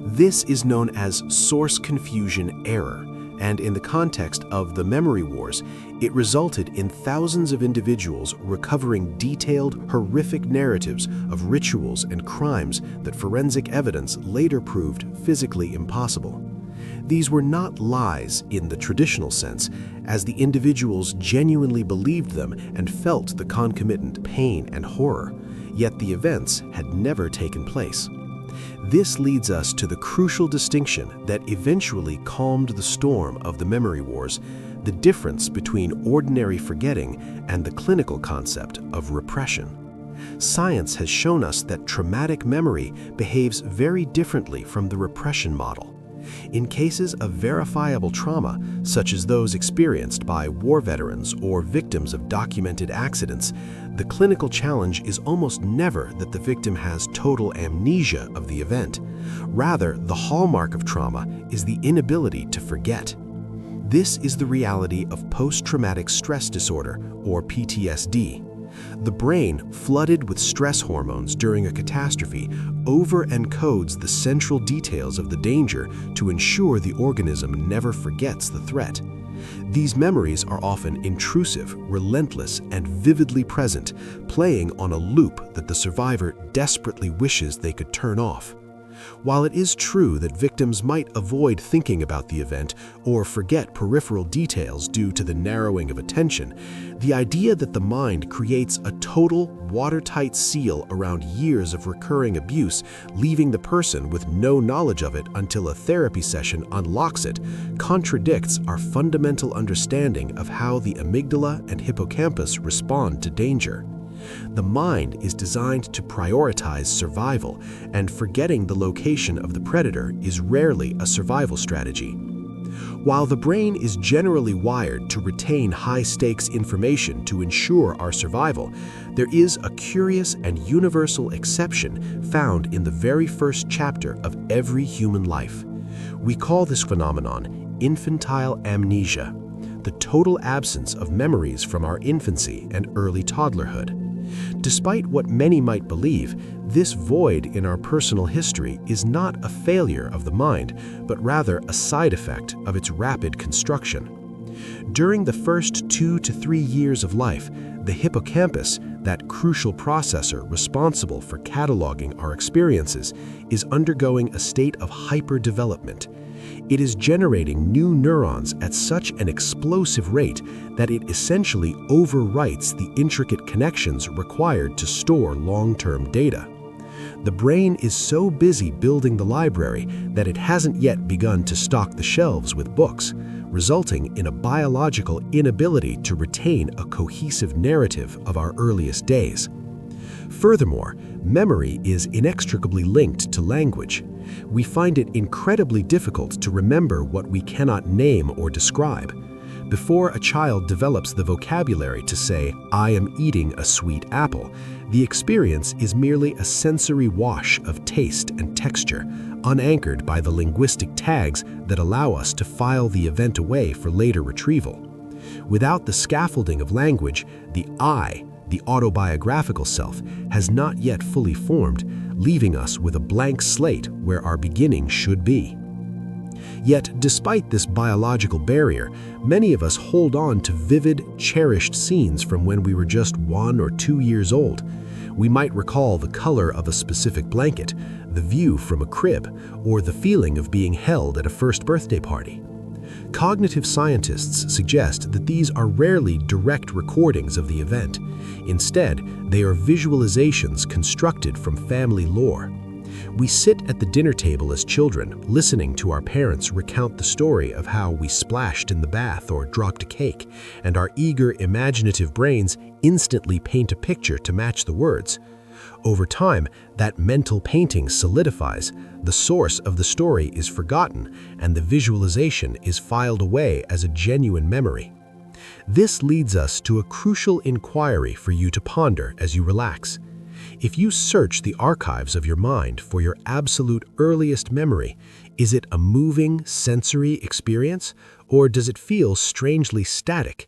This is known as source confusion error, and in the context of the memory wars, it resulted in thousands of individuals recovering detailed, horrific narratives of rituals and crimes that forensic evidence later proved physically impossible. These were not lies in the traditional sense, as the individuals genuinely believed them and felt the concomitant pain and horror, yet the events had never taken place. This leads us to the crucial distinction that eventually calmed the storm of the memory wars, the difference between ordinary forgetting and the clinical concept of repression. Science has shown us that traumatic memory behaves very differently from the repression model. In cases of verifiable trauma, such as those experienced by war veterans or victims of documented accidents, the clinical challenge is almost never that the victim has total amnesia of the event. Rather, the hallmark of trauma is the inability to forget. This is the reality of post-traumatic stress disorder, or PTSD. The brain, flooded with stress hormones during a catastrophe, over-encodes the central details of the danger to ensure the organism never forgets the threat. These memories are often intrusive, relentless, and vividly present, playing on a loop that the survivor desperately wishes they could turn off. While it is true that victims might avoid thinking about the event or forget peripheral details due to the narrowing of attention, the idea that the mind creates a total, watertight seal around years of recurring abuse, leaving the person with no knowledge of it until a therapy session unlocks it, contradicts our fundamental understanding of how the amygdala and hippocampus respond to danger. The mind is designed to prioritize survival, and forgetting the location of the predator is rarely a survival strategy. While the brain is generally wired to retain high-stakes information to ensure our survival, there is a curious and universal exception found in the very first chapter of every human life. We call this phenomenon infantile amnesia, the total absence of memories from our infancy and early toddlerhood. Despite what many might believe, this void in our personal history is not a failure of the mind, but rather a side effect of its rapid construction. During the first 2 to 3 years of life, the hippocampus, that crucial processor responsible for cataloging our experiences, is undergoing a state of hyperdevelopment. It is generating new neurons at such an explosive rate that it essentially overwrites the intricate connections required to store long-term data. The brain is so busy building the library that it hasn't yet begun to stock the shelves with books, resulting in a biological inability to retain a cohesive narrative of our earliest days. Furthermore, memory is inextricably linked to language. We find it incredibly difficult to remember what we cannot name or describe. Before a child develops the vocabulary to say, "I am eating a sweet apple," the experience is merely a sensory wash of taste and texture, unanchored by the linguistic tags that allow us to file the event away for later retrieval. Without the scaffolding of language, the I, the autobiographical self, has not yet fully formed, leaving us with a blank slate where our beginning should be. Yet, despite this biological barrier, many of us hold on to vivid, cherished scenes from when we were just 1 or 2 years old. We might recall the color of a specific blanket, the view from a crib, or the feeling of being held at a first birthday party. Cognitive scientists suggest that these are rarely direct recordings of the event. Instead, they are visualizations constructed from family lore. We sit at the dinner table as children, listening to our parents recount the story of how we splashed in the bath or dropped a cake, and our eager, imaginative brains instantly paint a picture to match the words. Over time, that mental painting solidifies, the source of the story is forgotten, and the visualization is filed away as a genuine memory. This leads us to a crucial inquiry for you to ponder as you relax. If you search the archives of your mind for your absolute earliest memory, is it a moving, sensory experience, or does it feel strangely static?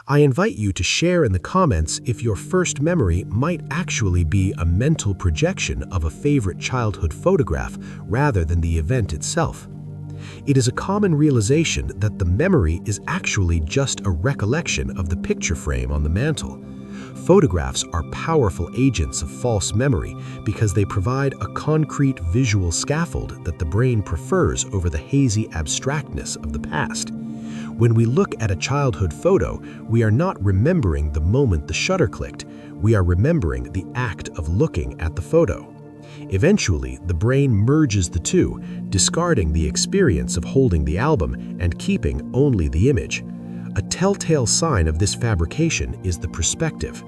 I invite you to share in the comments if your first memory might actually be a mental projection of a favorite childhood photograph rather than the event itself. It is a common realization that the memory is actually just a recollection of the picture frame on the mantle. Photographs are powerful agents of false memory because they provide a concrete visual scaffold that the brain prefers over the hazy abstractness of the past. When we look at a childhood photo, we are not remembering the moment the shutter clicked, we are remembering the act of looking at the photo. Eventually, the brain merges the two, discarding the experience of holding the album and keeping only the image. A telltale sign of this fabrication is the perspective.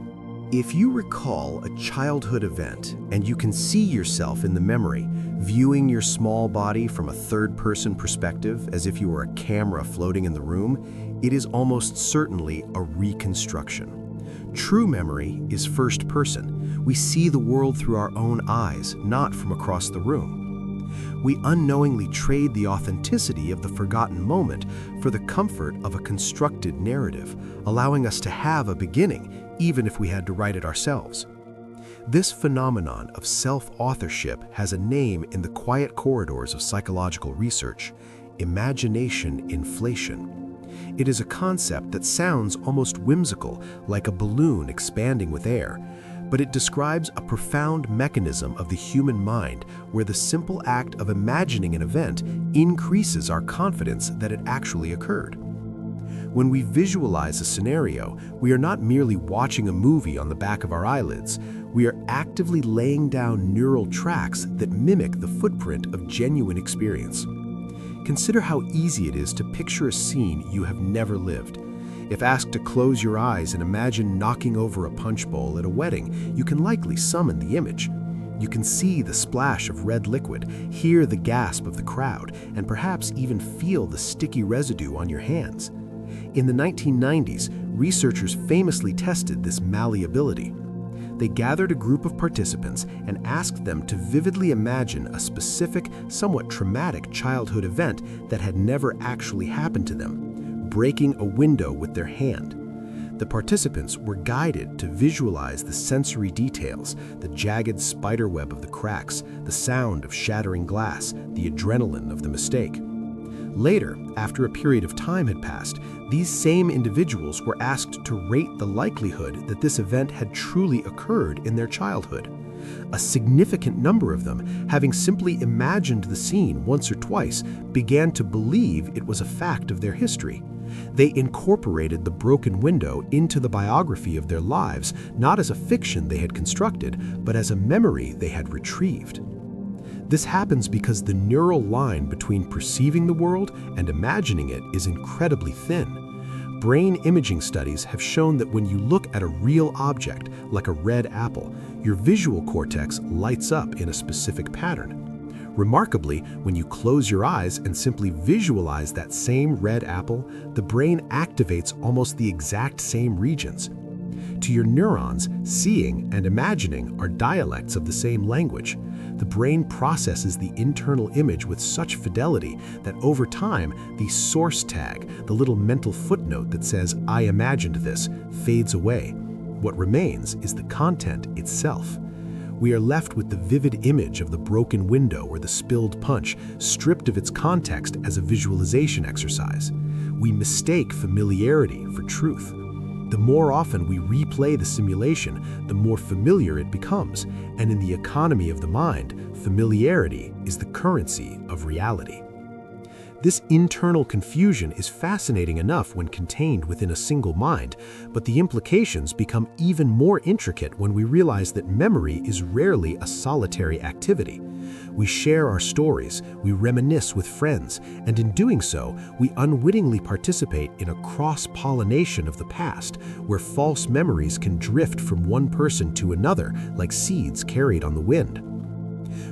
If you recall a childhood event and you can see yourself in the memory, viewing your small body from a third-person perspective as if you were a camera floating in the room, it is almost certainly a reconstruction. True memory is first person. We see the world through our own eyes, not from across the room. We unknowingly trade the authenticity of the forgotten moment for the comfort of a constructed narrative, allowing us to have a beginning, even if we had to write it ourselves. This phenomenon of self-authorship has a name in the quiet corridors of psychological research: imagination inflation. It is a concept that sounds almost whimsical, like a balloon expanding with air, but it describes a profound mechanism of the human mind where the simple act of imagining an event increases our confidence that it actually occurred. When we visualize a scenario, we are not merely watching a movie on the back of our eyelids. We are actively laying down neural tracks that mimic the footprint of genuine experience. Consider how easy it is to picture a scene you have never lived. If asked to close your eyes and imagine knocking over a punch bowl at a wedding, you can likely summon the image. You can see the splash of red liquid, hear the gasp of the crowd, and perhaps even feel the sticky residue on your hands. In the 1990s, researchers famously tested this malleability. They gathered a group of participants and asked them to vividly imagine a specific, somewhat traumatic childhood event that had never actually happened to them, breaking a window with their hand. The participants were guided to visualize the sensory details, the jagged spiderweb of the cracks, the sound of shattering glass, the adrenaline of the mistake. Later, after a period of time had passed, these same individuals were asked to rate the likelihood that this event had truly occurred in their childhood. A significant number of them, having simply imagined the scene once or twice, began to believe it was a fact of their history. They incorporated the broken window into the biography of their lives, not as a fiction they had constructed, but as a memory they had retrieved. This happens because the neural line between perceiving the world and imagining it is incredibly thin. Brain imaging studies have shown that when you look at a real object, like a red apple, your visual cortex lights up in a specific pattern. Remarkably, when you close your eyes and simply visualize that same red apple, the brain activates almost the exact same regions. To your neurons, seeing and imagining are dialects of the same language. The brain processes the internal image with such fidelity that over time, the source tag, the little mental footnote that says, "I imagined this," fades away. What remains is the content itself. We are left with the vivid image of the broken window or the spilled punch, stripped of its context as a visualization exercise. We mistake familiarity for truth. The more often we replay the simulation, the more familiar it becomes, and in the economy of the mind, familiarity is the currency of reality. This internal confusion is fascinating enough when contained within a single mind, but the implications become even more intricate when we realize that memory is rarely a solitary activity. We share our stories, we reminisce with friends, and in doing so, we unwittingly participate in a cross-pollination of the past, where false memories can drift from one person to another like seeds carried on the wind.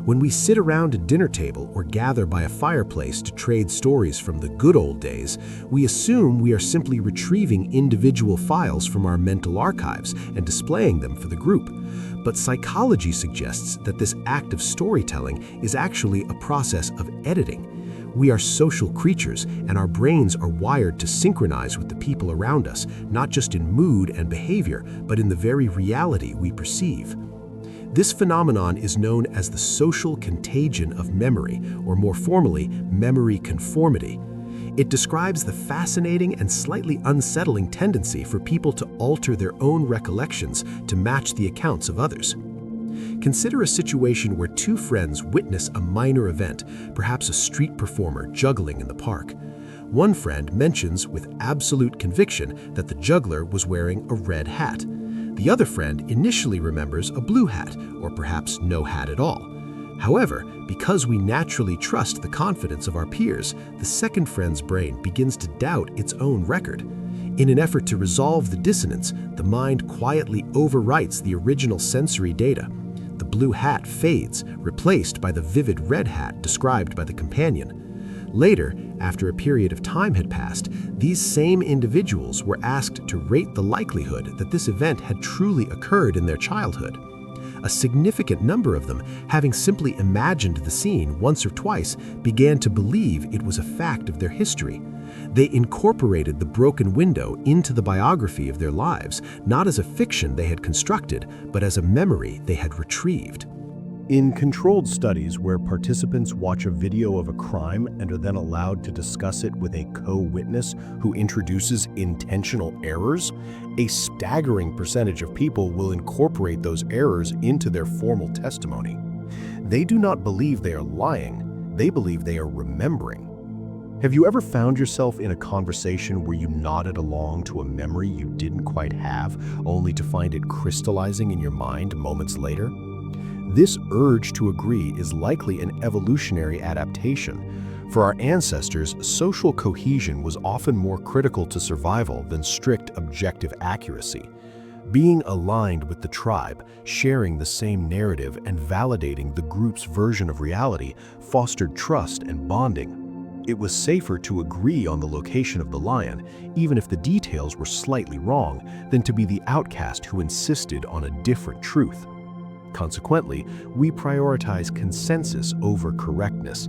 When we sit around a dinner table or gather by a fireplace to trade stories from the good old days, we assume we are simply retrieving individual files from our mental archives and displaying them for the group. But psychology suggests that this act of storytelling is actually a process of editing. We are social creatures, and our brains are wired to synchronize with the people around us, not just in mood and behavior, but in the very reality we perceive. This phenomenon is known as the social contagion of memory, or more formally, memory conformity. It describes the fascinating and slightly unsettling tendency for people to alter their own recollections to match the accounts of others. Consider a situation where two friends witness a minor event, perhaps a street performer juggling in the park. One friend mentions with absolute conviction that the juggler was wearing a red hat. The other friend initially remembers a blue hat, or perhaps no hat at all. However, because we naturally trust the confidence of our peers, the second friend's brain begins to doubt its own record. In an effort to resolve the dissonance, the mind quietly overwrites the original sensory data. The blue hat fades, replaced by the vivid red hat described by the companion. Later, after a period of time had passed, these same individuals were asked to rate the likelihood that this event had truly occurred in their childhood. A significant number of them, having simply imagined the scene once or twice, began to believe it was a fact of their history. They incorporated the broken window into the biography of their lives, not as a fiction they had constructed, but as a memory they had retrieved. In controlled studies where participants watch a video of a crime and are then allowed to discuss it with a co-witness who introduces intentional errors, a staggering percentage of people will incorporate those errors into their formal testimony. They do not believe they are lying, they believe they are remembering. Have you ever found yourself in a conversation where you nodded along to a memory you didn't quite have, only to find it crystallizing in your mind moments later? This urge to agree is likely an evolutionary adaptation. For our ancestors, social cohesion was often more critical to survival than strict objective accuracy. Being aligned with the tribe, sharing the same narrative, and validating the group's version of reality fostered trust and bonding. It was safer to agree on the location of the lion, even if the details were slightly wrong, than to be the outcast who insisted on a different truth. Consequently, we prioritize consensus over correctness.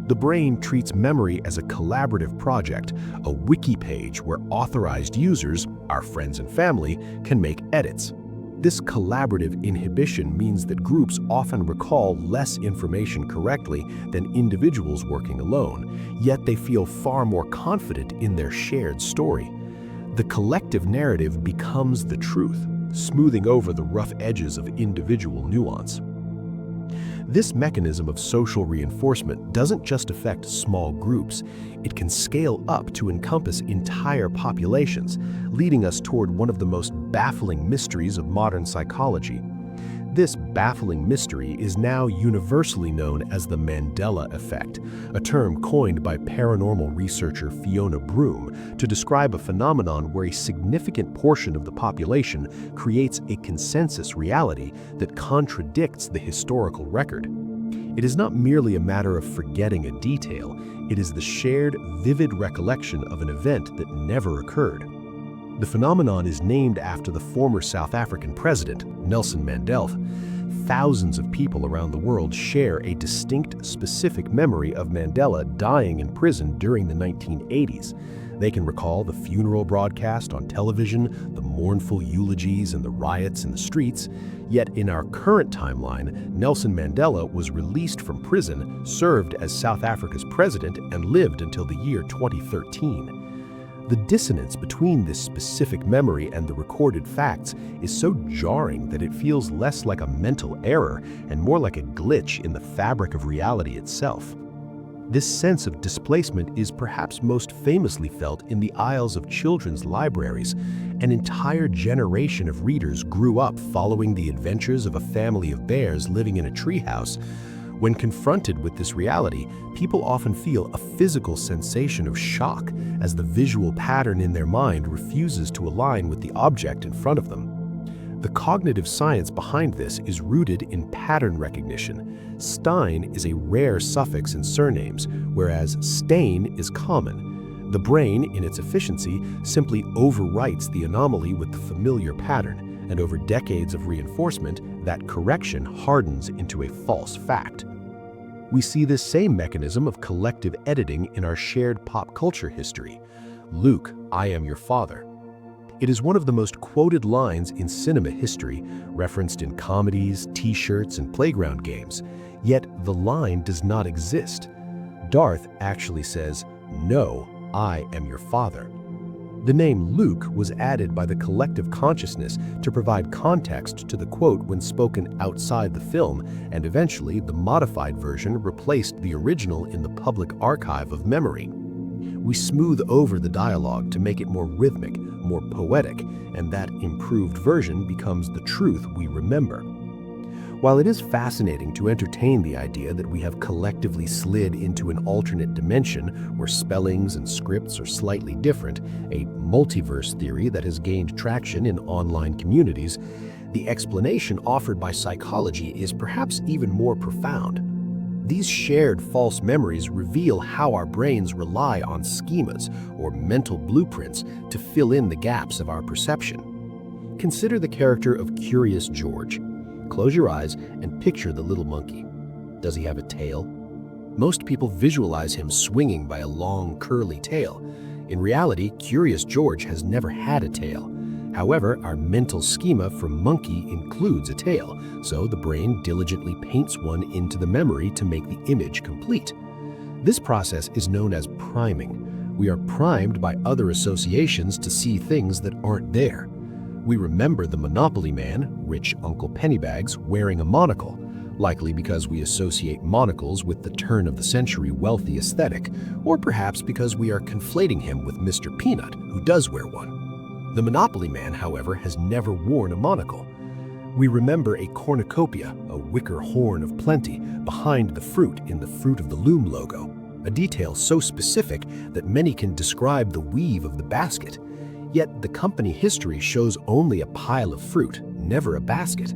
The brain treats memory as a collaborative project, a wiki page where authorized users, our friends and family, can make edits. This collaborative inhibition means that groups often recall less information correctly than individuals working alone, yet they feel far more confident in their shared story. The collective narrative becomes the truth, smoothing over the rough edges of individual nuance. This mechanism of social reinforcement doesn't just affect small groups, it can scale up to encompass entire populations, leading us toward one of the most baffling mysteries of modern psychology. This baffling mystery is now universally known as the Mandela effect, a term coined by paranormal researcher Fiona Broome to describe a phenomenon where a significant portion of the population creates a consensus reality that contradicts the historical record. It is not merely a matter of forgetting a detail, it is the shared, vivid recollection of an event that never occurred. The phenomenon is named after the former South African president, Nelson Mandela. Thousands of people around the world share a distinct, specific memory of Mandela dying in prison during the 1980s. They can recall the funeral broadcast on television, the mournful eulogies and the riots in the streets. Yet in our current timeline, Nelson Mandela was released from prison, served as South Africa's president, and lived until the year 2013. The dissonance between this specific memory and the recorded facts is so jarring that it feels less like a mental error and more like a glitch in the fabric of reality itself. This sense of displacement is perhaps most famously felt in the aisles of children's libraries. An entire generation of readers grew up following the adventures of a family of bears living in a treehouse. When confronted with this reality, people often feel a physical sensation of shock as the visual pattern in their mind refuses to align with the object in front of them. The cognitive science behind this is rooted in pattern recognition. Stein is a rare suffix in surnames, whereas stain is common. The brain, in its efficiency, simply overwrites the anomaly with the familiar pattern, and over decades of reinforcement, that correction hardens into a false fact. We see this same mechanism of collective editing in our shared pop culture history. Luke, I am your father. It is one of the most quoted lines in cinema history, referenced in comedies, t-shirts, and playground games. Yet the line does not exist. Darth actually says, "No, I am your father." The name Luke was added by the collective consciousness to provide context to the quote when spoken outside the film, and eventually the modified version replaced the original in the public archive of memory. We smooth over the dialogue to make it more rhythmic, more poetic, and that improved version becomes the truth we remember. While it is fascinating to entertain the idea that we have collectively slid into an alternate dimension where spellings and scripts are slightly different, a multiverse theory that has gained traction in online communities, the explanation offered by psychology is perhaps even more profound. These shared false memories reveal how our brains rely on schemas or mental blueprints to fill in the gaps of our perception. Consider the character of Curious George. Close your eyes and picture the little monkey. Does he have a tail? Most people visualize him swinging by a long, curly tail. In reality, Curious George has never had a tail. However, our mental schema for monkey includes a tail, so the brain diligently paints one into the memory to make the image complete. This process is known as priming. We are primed by other associations to see things that aren't there. We remember the Monopoly man, rich Uncle Pennybags, wearing a monocle, likely because we associate monocles with the turn-of-the-century wealthy aesthetic, or perhaps because we are conflating him with Mr. Peanut, who does wear one. The Monopoly man, however, has never worn a monocle. We remember a cornucopia, a wicker horn of plenty, behind the fruit in the Fruit of the Loom logo, a detail so specific that many can describe the weave of the basket. Yet the company history shows only a pile of fruit, never a basket.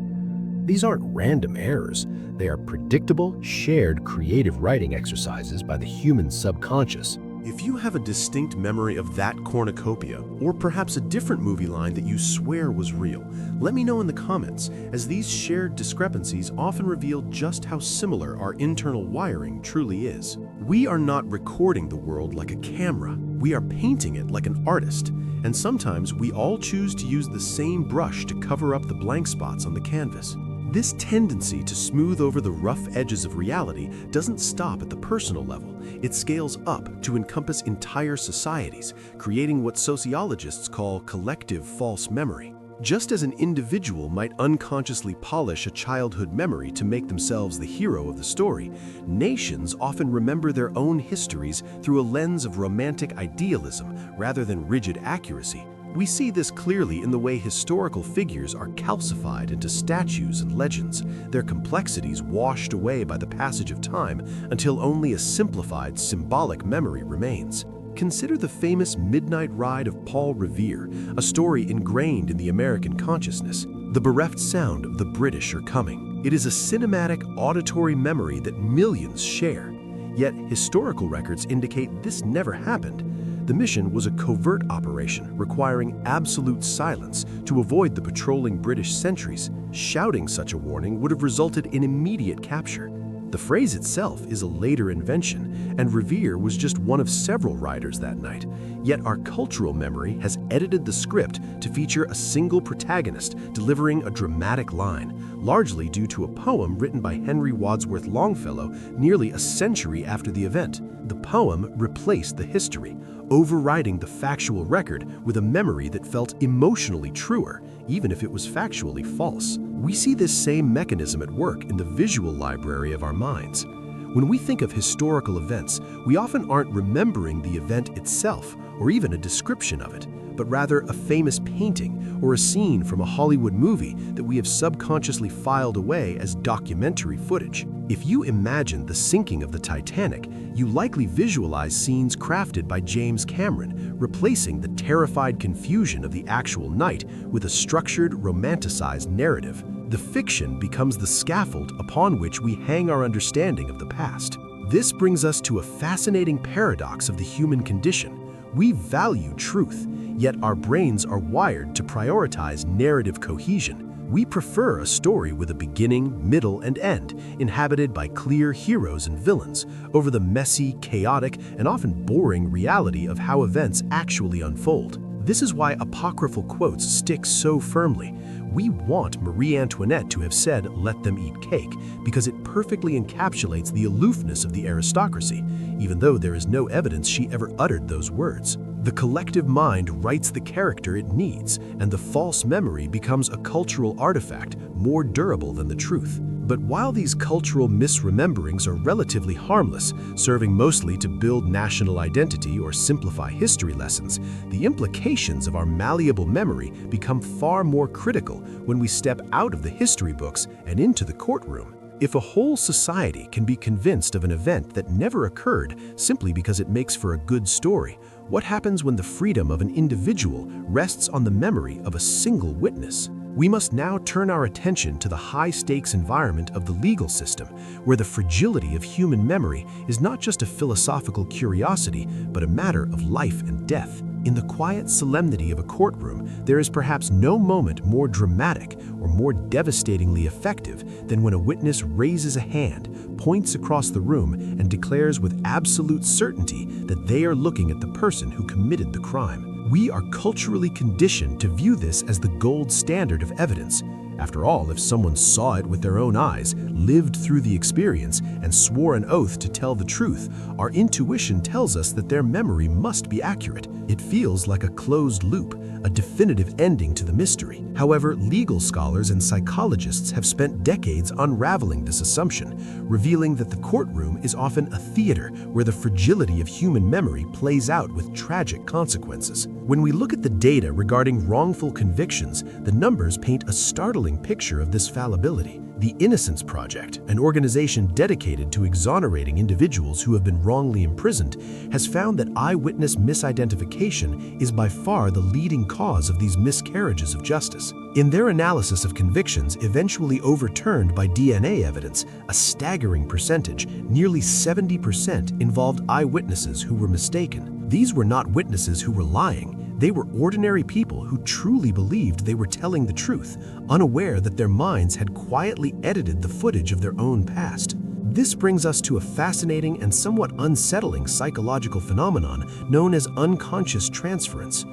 These aren't random errors. They are predictable, shared creative writing exercises by the human subconscious. If you have a distinct memory of that cornucopia, or perhaps a different movie line that you swear was real, let me know in the comments, as these shared discrepancies often reveal just how similar our internal wiring truly is. We are not recording the world like a camera. We are painting it like an artist. And sometimes we all choose to use the same brush to cover up the blank spots on the canvas. This tendency to smooth over the rough edges of reality doesn't stop at the personal level. It scales up to encompass entire societies, creating what sociologists call collective false memory. Just as an individual might unconsciously polish a childhood memory to make themselves the hero of the story, nations often remember their own histories through a lens of romantic idealism rather than rigid accuracy. We see this clearly in the way historical figures are calcified into statues and legends, their complexities washed away by the passage of time until only a simplified, symbolic memory remains. Consider the famous Midnight Ride of Paul Revere, a story ingrained in the American consciousness. The bereft sound of the British are coming. It is a cinematic, auditory memory that millions share. Yet historical records indicate this never happened. The mission was a covert operation requiring absolute silence to avoid the patrolling British sentries. Shouting such a warning would have resulted in immediate capture. The phrase itself is a later invention, and Revere was just one of several riders that night. Yet our cultural memory has edited the script to feature a single protagonist delivering a dramatic line, largely due to a poem written by Henry Wadsworth Longfellow nearly a century after the event. The poem replaced the history, overriding the factual record with a memory that felt emotionally truer, even if it was factually false. We see this same mechanism at work in the visual library of our minds. When we think of historical events, we often aren't remembering the event itself or even a description of it, but rather a famous painting or a scene from a Hollywood movie that we have subconsciously filed away as documentary footage. If you imagine the sinking of the Titanic, you likely visualize scenes crafted by James Cameron, replacing the terrified confusion of the actual night with a structured, romanticized narrative. The fiction becomes the scaffold upon which we hang our understanding of the past. This brings us to a fascinating paradox of the human condition. We value truth, yet our brains are wired to prioritize narrative cohesion. We prefer a story with a beginning, middle, and end, inhabited by clear heroes and villains, over the messy, chaotic, and often boring reality of how events actually unfold. This is why apocryphal quotes stick so firmly. We want Marie Antoinette to have said, "Let them eat cake," because it perfectly encapsulates the aloofness of the aristocracy, even though there is no evidence she ever uttered those words. The collective mind writes the character it needs, and the false memory becomes a cultural artifact more durable than the truth. But while these cultural misrememberings are relatively harmless, serving mostly to build national identity or simplify history lessons, the implications of our malleable memory become far more critical when we step out of the history books and into the courtroom. If a whole society can be convinced of an event that never occurred simply because it makes for a good story, what happens when the freedom of an individual rests on the memory of a single witness? We must now turn our attention to the high-stakes environment of the legal system, where the fragility of human memory is not just a philosophical curiosity, but a matter of life and death. In the quiet solemnity of a courtroom, there is perhaps no moment more dramatic or more devastatingly effective than when a witness raises a hand, points across the room, and declares with absolute certainty that they are looking at the person who committed the crime. We are culturally conditioned to view this as the gold standard of evidence. After all, if someone saw it with their own eyes, lived through the experience, and swore an oath to tell the truth, our intuition tells us that their memory must be accurate. It feels like a closed loop, a definitive ending to the mystery. However, legal scholars and psychologists have spent decades unraveling this assumption, revealing that the courtroom is often a theater where the fragility of human memory plays out with tragic consequences. When we look at the data regarding wrongful convictions, the numbers paint a startling picture of this fallibility. The Innocence Project, an organization dedicated to exonerating individuals who have been wrongly imprisoned, has found that eyewitness misidentification is by far the leading cause of these miscarriages of justice. In their analysis of convictions eventually overturned by DNA evidence, a staggering percentage, nearly 70%, involved eyewitnesses who were mistaken. These were not witnesses who were lying. They were ordinary people who truly believed they were telling the truth, unaware that their minds had quietly edited the footage of their own past. This brings us to a fascinating and somewhat unsettling psychological phenomenon known as unconscious transference.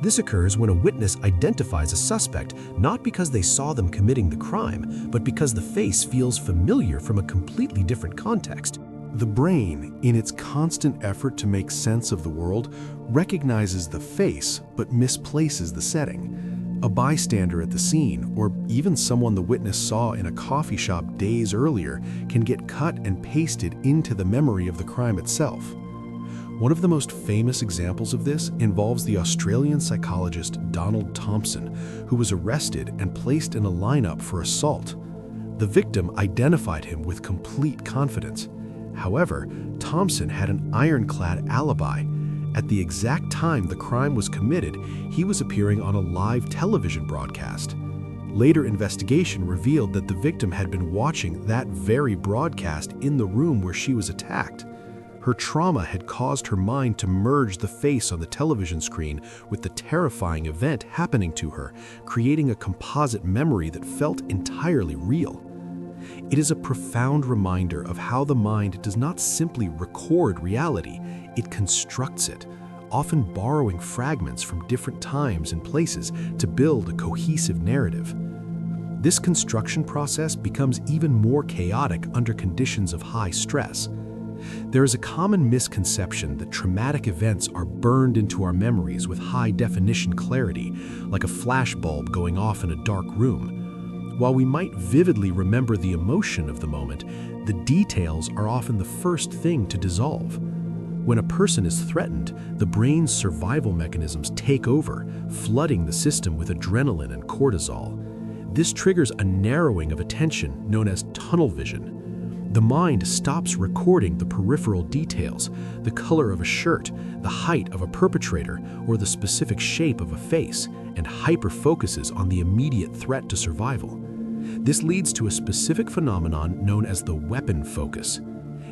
This occurs when a witness identifies a suspect not because they saw them committing the crime, but because the face feels familiar from a completely different context. The brain, in its constant effort to make sense of the world, recognizes the face but misplaces the setting. A bystander at the scene, or even someone the witness saw in a coffee shop days earlier, can get cut and pasted into the memory of the crime itself. One of the most famous examples of this involves the Australian psychologist Donald Thompson, who was arrested and placed in a lineup for assault. The victim identified him with complete confidence. However, Thompson had an ironclad alibi. At the exact time the crime was committed, he was appearing on a live television broadcast. Later investigation revealed that the victim had been watching that very broadcast in the room where she was attacked. Her trauma had caused her mind to merge the face on the television screen with the terrifying event happening to her, creating a composite memory that felt entirely real. It is a profound reminder of how the mind does not simply record reality, it constructs it, often borrowing fragments from different times and places to build a cohesive narrative. This construction process becomes even more chaotic under conditions of high stress. There is a common misconception that traumatic events are burned into our memories with high-definition clarity, like a flashbulb going off in a dark room. While we might vividly remember the emotion of the moment, the details are often the first thing to dissolve. When a person is threatened, the brain's survival mechanisms take over, flooding the system with adrenaline and cortisol. This triggers a narrowing of attention known as tunnel vision. The mind stops recording the peripheral details, the color of a shirt, the height of a perpetrator, or the specific shape of a face, and hyper-focuses on the immediate threat to survival. This leads to a specific phenomenon known as the weapon focus.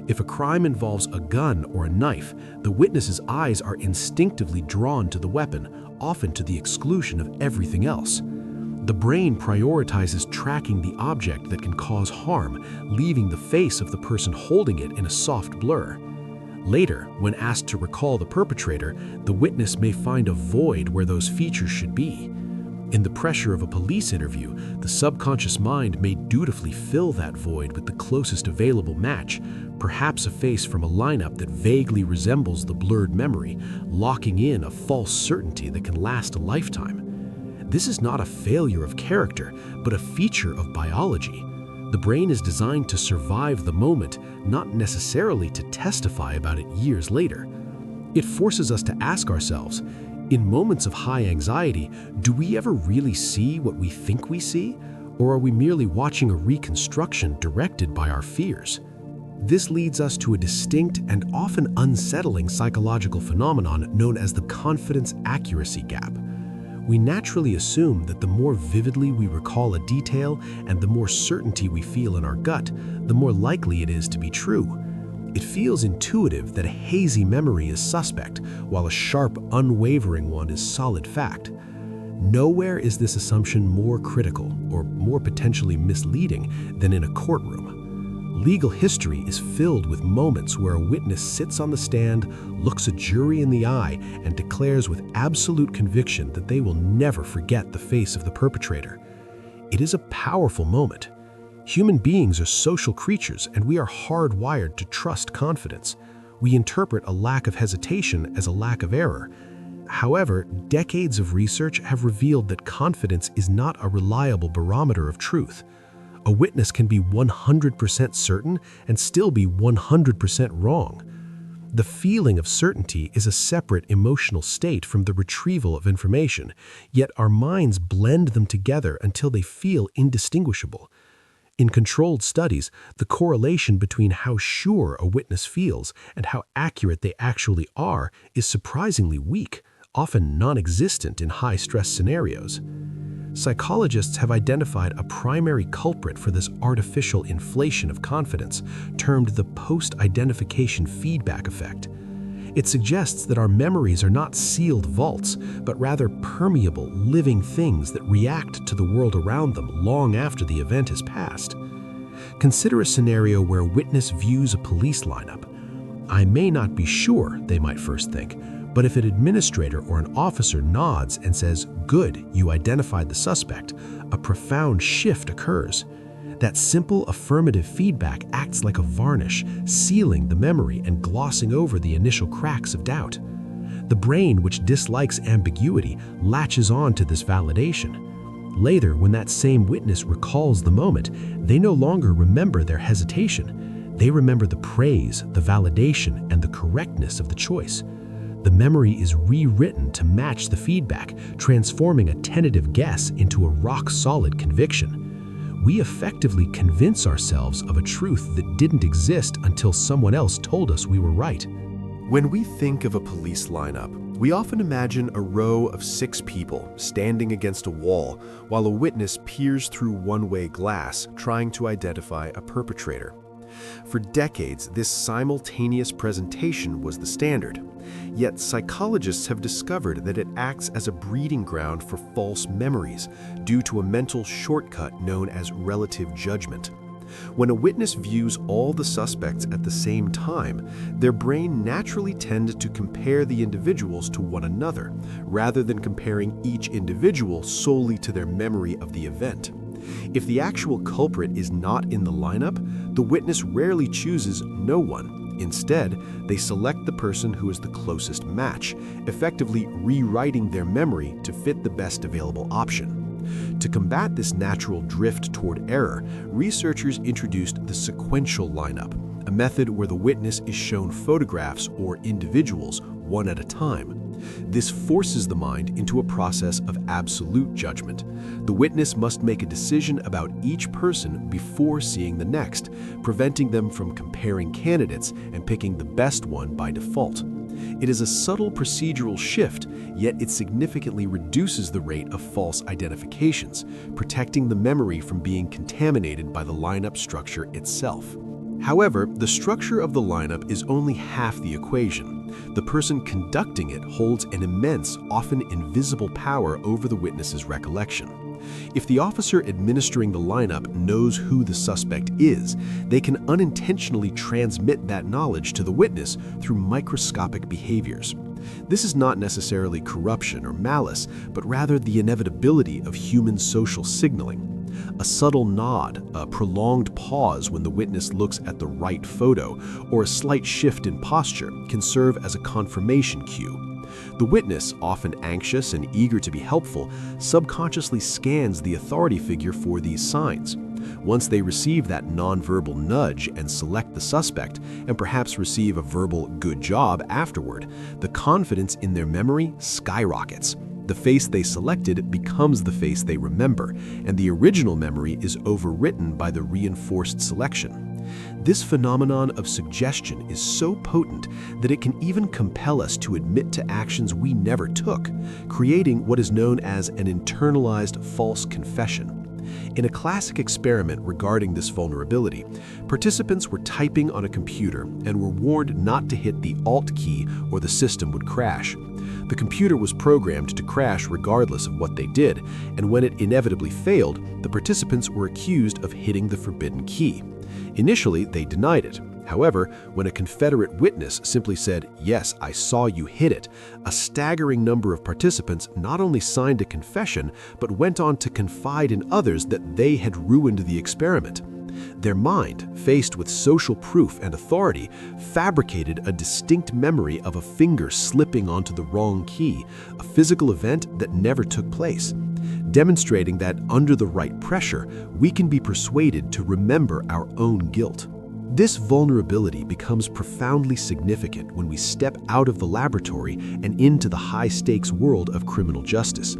If a crime involves a gun or a knife, the witness's eyes are instinctively drawn to the weapon, often to the exclusion of everything else. The brain prioritizes tracking the object that can cause harm, leaving the face of the person holding it in a soft blur. Later, when asked to recall the perpetrator, the witness may find a void where those features should be. In the pressure of a police interview, the subconscious mind may dutifully fill that void with the closest available match, perhaps a face from a lineup that vaguely resembles the blurred memory, locking in a false certainty that can last a lifetime. This is not a failure of character, but a feature of biology. The brain is designed to survive the moment, not necessarily to testify about it years later. It forces us to ask ourselves, in moments of high anxiety, do we ever really see what we think we see? Or are we merely watching a reconstruction directed by our fears? This leads us to a distinct and often unsettling psychological phenomenon known as the confidence accuracy gap. We naturally assume that the more vividly we recall a detail and the more certainty we feel in our gut, the more likely it is to be true. It feels intuitive that a hazy memory is suspect, while a sharp, unwavering one is solid fact. Nowhere is this assumption more critical or more potentially misleading than in a courtroom. Legal history is filled with moments where a witness sits on the stand, looks a jury in the eye, and declares with absolute conviction that they will never forget the face of the perpetrator. It is a powerful moment. Human beings are social creatures, and we are hardwired to trust confidence. We interpret a lack of hesitation as a lack of error. However, decades of research have revealed that confidence is not a reliable barometer of truth. A witness can be 100% certain and still be 100% wrong. The feeling of certainty is a separate emotional state from the retrieval of information, yet our minds blend them together until they feel indistinguishable. In controlled studies, the correlation between how sure a witness feels and how accurate they actually are is surprisingly weak, often non-existent in high-stress scenarios. Psychologists have identified a primary culprit for this artificial inflation of confidence, termed the post-identification feedback effect. It suggests that our memories are not sealed vaults, but rather permeable, living things that react to the world around them long after the event has passed. Consider a scenario where a witness views a police lineup. I may not be sure, they might first think, but if an administrator or an officer nods and says, "Good, you identified the suspect," a profound shift occurs. That simple affirmative feedback acts like a varnish, sealing the memory and glossing over the initial cracks of doubt. The brain, which dislikes ambiguity, latches on to this validation. Later, when that same witness recalls the moment, they no longer remember their hesitation. They remember the praise, the validation, and the correctness of the choice. The memory is rewritten to match the feedback, transforming a tentative guess into a rock-solid conviction. We effectively convince ourselves of a truth that didn't exist until someone else told us we were right. When we think of a police lineup, we often imagine a row of 6 people standing against a wall while a witness peers through one-way glass trying to identify a perpetrator. For decades, this simultaneous presentation was the standard. Yet psychologists have discovered that it acts as a breeding ground for false memories due to a mental shortcut known as relative judgment. When a witness views all the suspects at the same time, their brain naturally tends to compare the individuals to one another, rather than comparing each individual solely to their memory of the event. If the actual culprit is not in the lineup, the witness rarely chooses no one. Instead, they select the person who is the closest match, effectively rewriting their memory to fit the best available option. To combat this natural drift toward error, researchers introduced the sequential lineup, a method where the witness is shown photographs or individuals one at a time. This forces the mind into a process of absolute judgment. The witness must make a decision about each person before seeing the next, preventing them from comparing candidates and picking the best one by default. It is a subtle procedural shift, yet it significantly reduces the rate of false identifications, protecting the memory from being contaminated by the lineup structure itself. However, the structure of the lineup is only half the equation. The person conducting it holds an immense, often invisible power over the witness's recollection. If the officer administering the lineup knows who the suspect is, they can unintentionally transmit that knowledge to the witness through microscopic behaviors. This is not necessarily corruption or malice, but rather the inevitability of human social signaling. A subtle nod, a prolonged pause when the witness looks at the right photo, or a slight shift in posture can serve as a confirmation cue. The witness, often anxious and eager to be helpful, subconsciously scans the authority figure for these signs. Once they receive that nonverbal nudge and select the suspect, and perhaps receive a verbal "good job" afterward, the confidence in their memory skyrockets. The face they selected becomes the face they remember, and the original memory is overwritten by the reinforced selection. This phenomenon of suggestion is so potent that it can even compel us to admit to actions we never took, creating what is known as an internalized false confession. In a classic experiment regarding this vulnerability, participants were typing on a computer and were warned not to hit the Alt key or the system would crash. The computer was programmed to crash regardless of what they did, and when it inevitably failed, the participants were accused of hitting the forbidden key. Initially, they denied it. However, when a Confederate witness simply said, "Yes, I saw you hit it," a staggering number of participants not only signed a confession, but went on to confide in others that they had ruined the experiment. Their mind, faced with social proof and authority, fabricated a distinct memory of a finger slipping onto the wrong key, a physical event that never took place, demonstrating that under the right pressure, we can be persuaded to remember our own guilt. This vulnerability becomes profoundly significant when we step out of the laboratory and into the high-stakes world of criminal justice.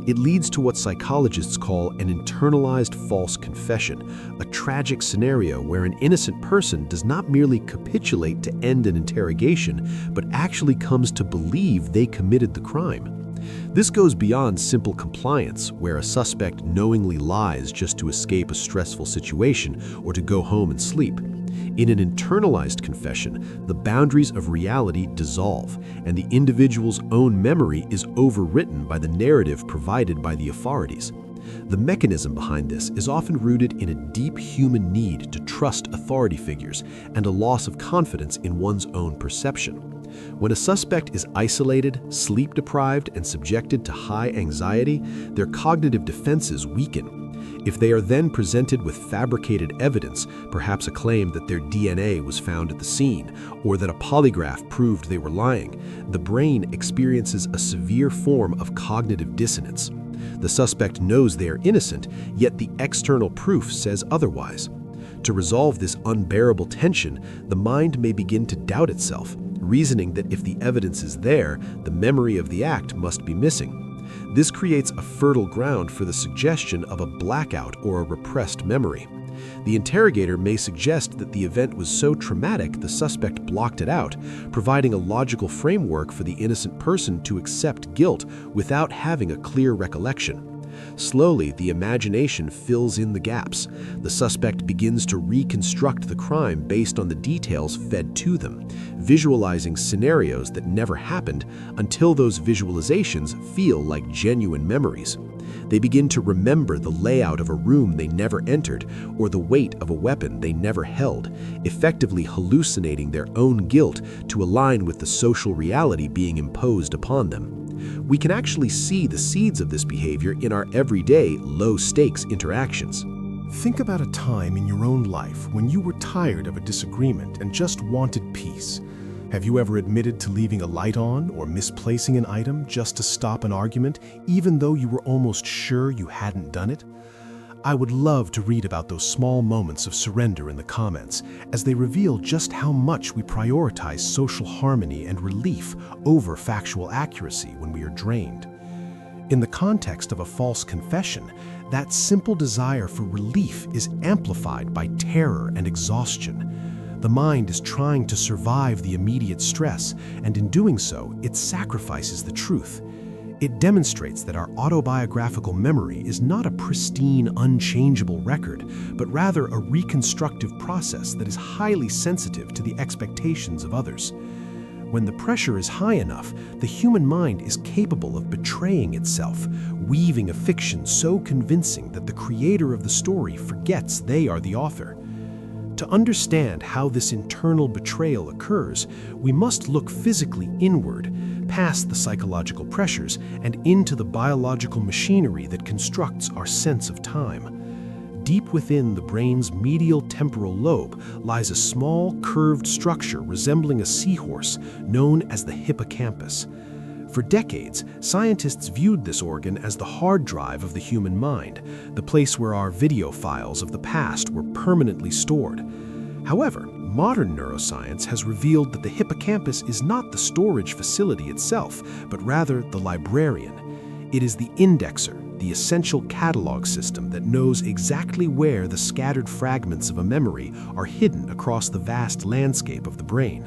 It leads to what psychologists call an internalized false confession, a tragic scenario where an innocent person does not merely capitulate to end an interrogation, but actually comes to believe they committed the crime. This goes beyond simple compliance, where a suspect knowingly lies just to escape a stressful situation or to go home and sleep. In an internalized confession, the boundaries of reality dissolve, and the individual's own memory is overwritten by the narrative provided by the authorities. The mechanism behind this is often rooted in a deep human need to trust authority figures and a loss of confidence in one's own perception. When a suspect is isolated, sleep-deprived, and subjected to high anxiety, their cognitive defenses weaken. If they are then presented with fabricated evidence, perhaps a claim that their DNA was found at the scene, or that a polygraph proved they were lying, the brain experiences a severe form of cognitive dissonance. The suspect knows they are innocent, yet the external proof says otherwise. To resolve this unbearable tension, the mind may begin to doubt itself, reasoning that if the evidence is there, the memory of the act must be missing. This creates a fertile ground for the suggestion of a blackout or a repressed memory. The interrogator may suggest that the event was so traumatic the suspect blocked it out, providing a logical framework for the innocent person to accept guilt without having a clear recollection. Slowly, the imagination fills in the gaps. The suspect begins to reconstruct the crime based on the details fed to them, visualizing scenarios that never happened until those visualizations feel like genuine memories. They begin to remember the layout of a room they never entered or the weight of a weapon they never held, effectively hallucinating their own guilt to align with the social reality being imposed upon them. We can actually see the seeds of this behavior in our everyday, low-stakes interactions. Think about a time in your own life when you were tired of a disagreement and just wanted peace. Have you ever admitted to leaving a light on or misplacing an item just to stop an argument, even though you were almost sure you hadn't done it? I would love to read about those small moments of surrender in the comments, as they reveal just how much we prioritize social harmony and relief over factual accuracy when we are drained. In the context of a false confession, that simple desire for relief is amplified by terror and exhaustion. The mind is trying to survive the immediate stress, and in doing so, it sacrifices the truth. It demonstrates that our autobiographical memory is not a pristine, unchangeable record, but rather a reconstructive process that is highly sensitive to the expectations of others. When the pressure is high enough, the human mind is capable of betraying itself, weaving a fiction so convincing that the creator of the story forgets they are the author. To understand how this internal betrayal occurs, we must look physically inward, past the psychological pressures, and into the biological machinery that constructs our sense of time. Deep within the brain's medial temporal lobe lies a small, curved structure resembling a seahorse known as the hippocampus. For decades, scientists viewed this organ as the hard drive of the human mind, the place where our video files of the past were permanently stored. However, modern neuroscience has revealed that the hippocampus is not the storage facility itself, but rather the librarian. It is the indexer, the essential catalog system that knows exactly where the scattered fragments of a memory are hidden across the vast landscape of the brain.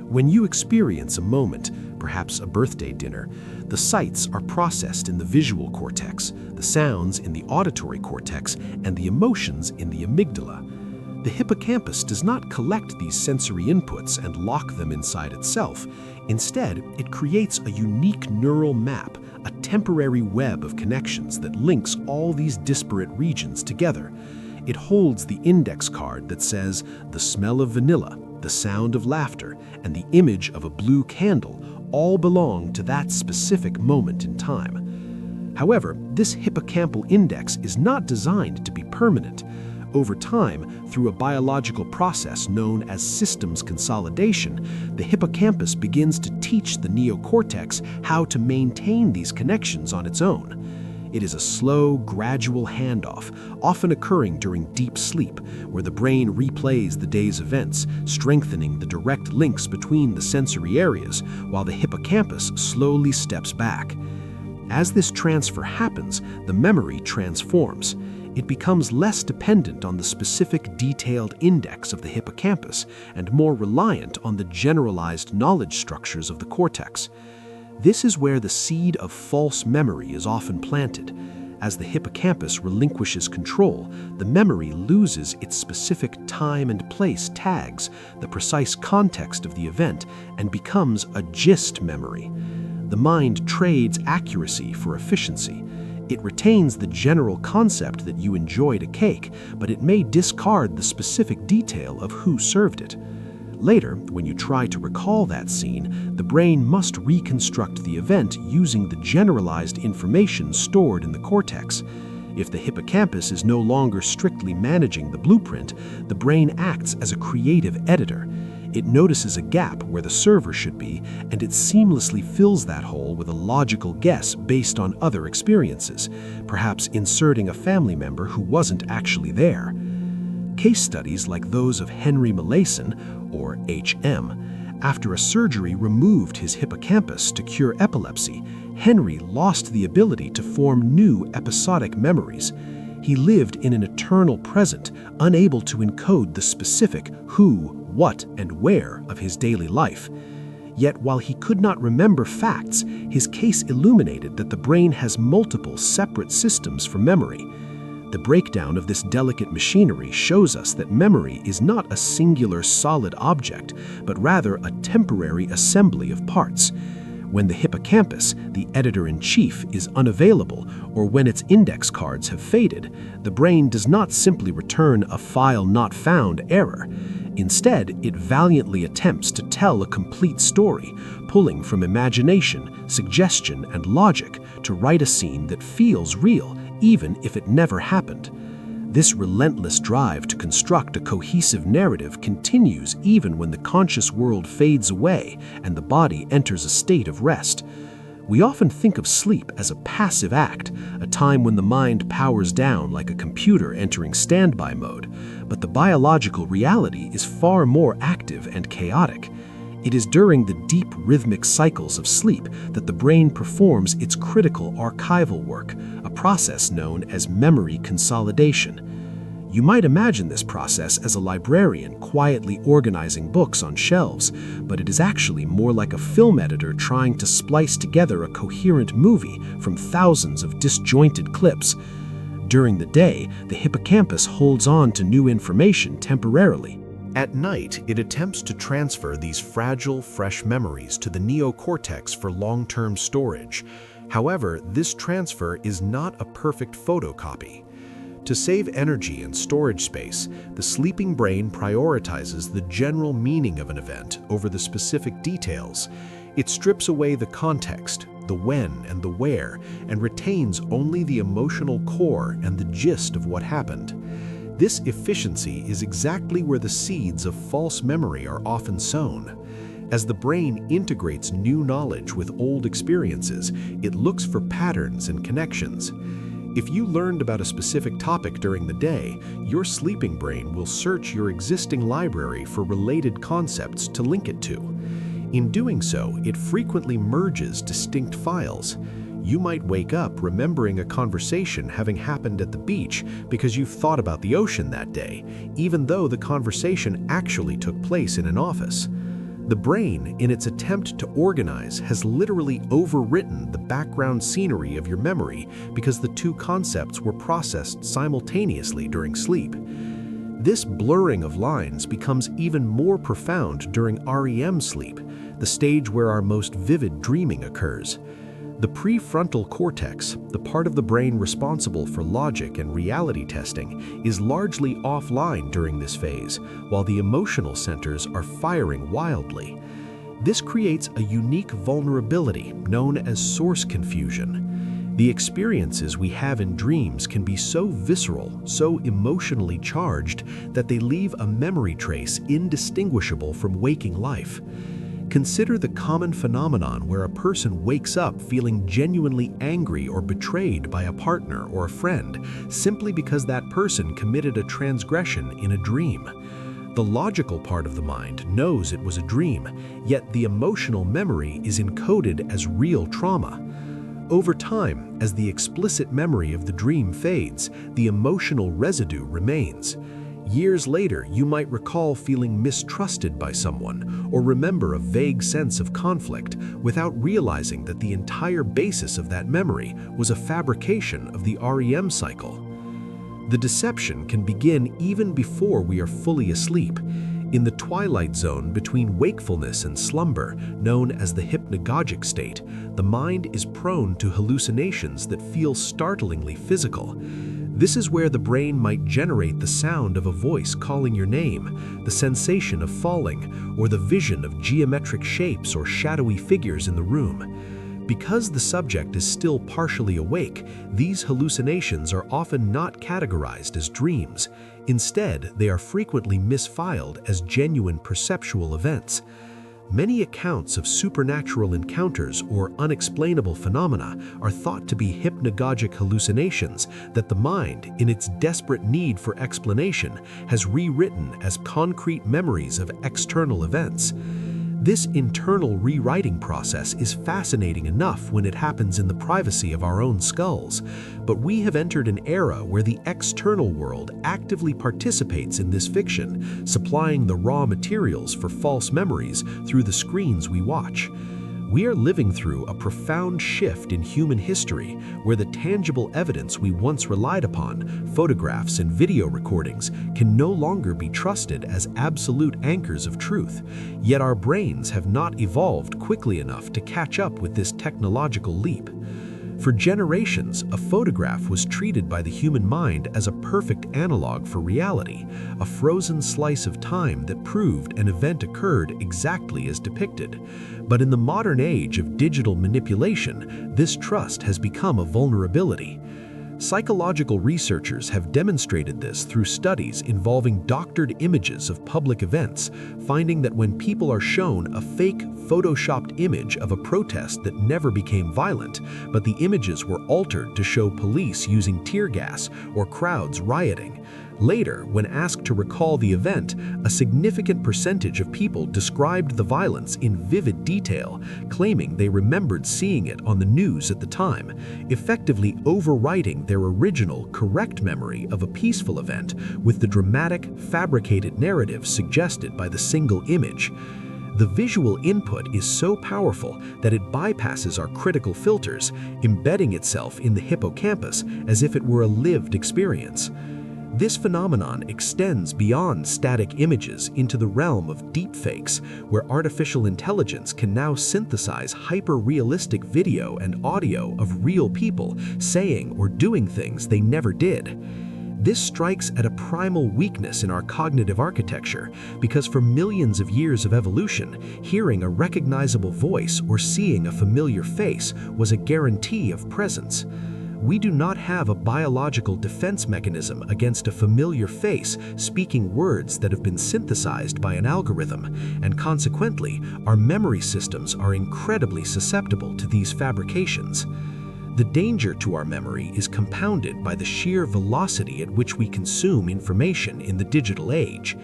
When you experience a moment, perhaps a birthday dinner, the sights are processed in the visual cortex, the sounds in the auditory cortex, and the emotions in the amygdala. The hippocampus does not collect these sensory inputs and lock them inside itself. Instead, it creates a unique neural map, a temporary web of connections that links all these disparate regions together. It holds the index card that says the smell of vanilla, the sound of laughter, and the image of a blue candle all belong to that specific moment in time. However, this hippocampal index is not designed to be permanent. Over time, through a biological process known as systems consolidation, the hippocampus begins to teach the neocortex how to maintain these connections on its own. It is a slow, gradual handoff, often occurring during deep sleep, where the brain replays the day's events, strengthening the direct links between the sensory areas, while the hippocampus slowly steps back. As this transfer happens, the memory transforms. It becomes less dependent on the specific detailed index of the hippocampus and more reliant on the generalized knowledge structures of the cortex. This is where the seed of false memory is often planted. As the hippocampus relinquishes control, the memory loses its specific time and place tags, the precise context of the event, and becomes a gist memory. The mind trades accuracy for efficiency. It retains the general concept that you enjoyed a cake, but it may discard the specific detail of who served it. Later, when you try to recall that scene, the brain must reconstruct the event using the generalized information stored in the cortex. If the hippocampus is no longer strictly managing the blueprint, the brain acts as a creative editor. It notices a gap where the server should be, and it seamlessly fills that hole with a logical guess based on other experiences, perhaps inserting a family member who wasn't actually there. Case studies like those of Henry Molaison, or HM, after a surgery removed his hippocampus to cure epilepsy, Henry lost the ability to form new episodic memories. He lived in an eternal present, unable to encode the specific who, what, and where of his daily life. Yet while he could not remember facts, his case illuminated that the brain has multiple separate systems for memory. The breakdown of this delicate machinery shows us that memory is not a singular solid object, but rather a temporary assembly of parts. When the hippocampus, the editor-in-chief, is unavailable, or when its index cards have faded, the brain does not simply return a file not found error. Instead, it valiantly attempts to tell a complete story, pulling from imagination, suggestion, and logic to write a scene that feels real, even if it never happened. This relentless drive to construct a cohesive narrative continues even when the conscious world fades away and the body enters a state of rest. We often think of sleep as a passive act, a time when the mind powers down like a computer entering standby mode, but the biological reality is far more active and chaotic. It is during the deep rhythmic cycles of sleep that the brain performs its critical archival work, a process known as memory consolidation. You might imagine this process as a librarian quietly organizing books on shelves, but it is actually more like a film editor trying to splice together a coherent movie from thousands of disjointed clips. During the day, the hippocampus holds on to new information temporarily. At night, it attempts to transfer these fragile, fresh memories to the neocortex for long-term storage. However, this transfer is not a perfect photocopy. To save energy and storage space, the sleeping brain prioritizes the general meaning of an event over the specific details. It strips away the context, the when and the where, and retains only the emotional core and the gist of what happened. This efficiency is exactly where the seeds of false memory are often sown. As the brain integrates new knowledge with old experiences, it looks for patterns and connections. If you learned about a specific topic during the day, your sleeping brain will search your existing library for related concepts to link it to. In doing so, it frequently merges distinct files. You might wake up remembering a conversation having happened at the beach because you've thought about the ocean that day, even though the conversation actually took place in an office. The brain, in its attempt to organize, has literally overwritten the background scenery of your memory because the two concepts were processed simultaneously during sleep. This blurring of lines becomes even more profound during REM sleep, the stage where our most vivid dreaming occurs. The prefrontal cortex, the part of the brain responsible for logic and reality testing, is largely offline during this phase, while the emotional centers are firing wildly. This creates a unique vulnerability known as source confusion. The experiences we have in dreams can be so visceral, so emotionally charged, that they leave a memory trace indistinguishable from waking life. Consider the common phenomenon where a person wakes up feeling genuinely angry or betrayed by a partner or a friend simply because that person committed a transgression in a dream. The logical part of the mind knows it was a dream, yet the emotional memory is encoded as real trauma. Over time, as the explicit memory of the dream fades, the emotional residue remains. Years later, you might recall feeling mistrusted by someone or remember a vague sense of conflict without realizing that the entire basis of that memory was a fabrication of the REM cycle. The deception can begin even before we are fully asleep. In the twilight zone between wakefulness and slumber, known as the hypnagogic state, the mind is prone to hallucinations that feel startlingly physical. This is where the brain might generate the sound of a voice calling your name, the sensation of falling, or the vision of geometric shapes or shadowy figures in the room. Because the subject is still partially awake, these hallucinations are often not categorized as dreams. Instead, they are frequently misfiled as genuine perceptual events. Many accounts of supernatural encounters or unexplainable phenomena are thought to be hypnagogic hallucinations that the mind, in its desperate need for explanation, has rewritten as concrete memories of external events. This internal rewriting process is fascinating enough when it happens in the privacy of our own skulls, but we have entered an era where the external world actively participates in this fiction, supplying the raw materials for false memories through the screens we watch. We are living through a profound shift in human history where the tangible evidence we once relied upon, photographs and video recordings, can no longer be trusted as absolute anchors of truth. Yet our brains have not evolved quickly enough to catch up with this technological leap. For generations, a photograph was treated by the human mind as a perfect analog for reality, a frozen slice of time that proved an event occurred exactly as depicted. But in the modern age of digital manipulation, this trust has become a vulnerability. Psychological researchers have demonstrated this through studies involving doctored images of public events, finding that when people are shown a fake, photoshopped image of a protest that never became violent, but the images were altered to show police using tear gas or crowds rioting. Later, when asked to recall the event, a significant percentage of people described the violence in vivid detail, claiming they remembered seeing it on the news at the time, effectively overwriting their original, correct memory of a peaceful event with the dramatic, fabricated narrative suggested by the single image. The visual input is so powerful that it bypasses our critical filters, embedding itself in the hippocampus as if it were a lived experience. This phenomenon extends beyond static images into the realm of deepfakes, where artificial intelligence can now synthesize hyper-realistic video and audio of real people saying or doing things they never did. This strikes at a primal weakness in our cognitive architecture, because for millions of years of evolution, hearing a recognizable voice or seeing a familiar face was a guarantee of presence. We do not have a biological defense mechanism against a familiar face speaking words that have been synthesized by an algorithm, and consequently, our memory systems are incredibly susceptible to these fabrications. The danger to our memory is compounded by the sheer velocity at which we consume information in the digital age.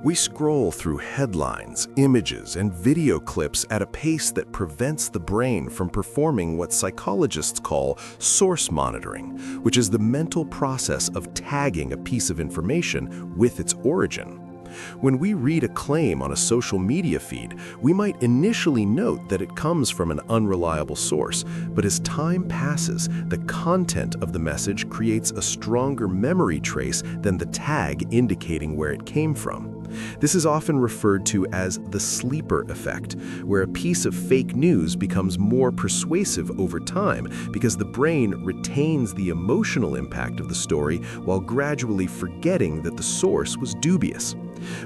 We scroll through headlines, images, and video clips at a pace that prevents the brain from performing what psychologists call source monitoring, which is the mental process of tagging a piece of information with its origin. When we read a claim on a social media feed, we might initially note that it comes from an unreliable source, but as time passes, the content of the message creates a stronger memory trace than the tag indicating where it came from. This is often referred to as the sleeper effect, where a piece of fake news becomes more persuasive over time because the brain retains the emotional impact of the story while gradually forgetting that the source was dubious.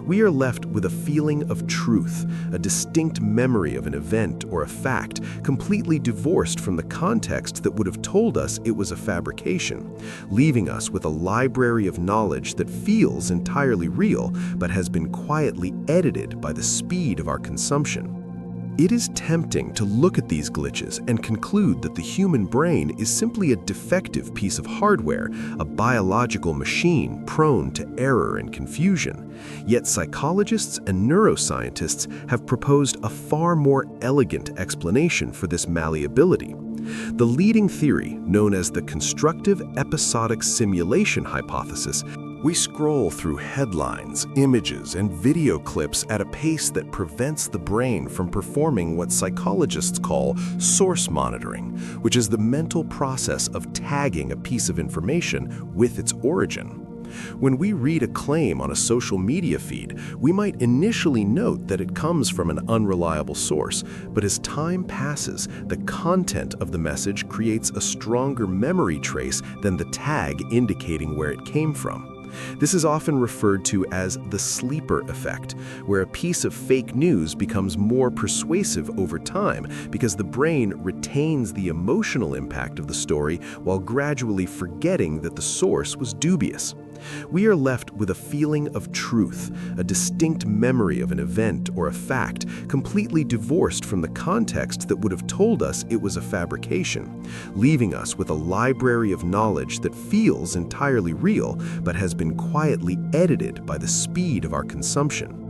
We are left with a feeling of truth, a distinct memory of an event or a fact, completely divorced from the context that would have told us it was a fabrication, leaving us with a library of knowledge that feels entirely real, but has been quietly edited by the speed of our consumption. It is tempting to look at these glitches and conclude that the human brain is simply a defective piece of hardware, a biological machine prone to error and confusion. Yet psychologists and neuroscientists have proposed a far more elegant explanation for this malleability. The leading theory, known as the constructive episodic simulation hypothesis, we scroll through headlines, images, and video clips at a pace that prevents the brain from performing what psychologists call source monitoring, which is the mental process of tagging a piece of information with its origin. When we read a claim on a social media feed, we might initially note that it comes from an unreliable source, but as time passes, the content of the message creates a stronger memory trace than the tag indicating where it came from. This is often referred to as the sleeper effect, where a piece of fake news becomes more persuasive over time because the brain retains the emotional impact of the story while gradually forgetting that the source was dubious. We are left with a feeling of truth, a distinct memory of an event or a fact, completely divorced from the context that would have told us it was a fabrication, leaving us with a library of knowledge that feels entirely real but has been quietly edited by the speed of our consumption.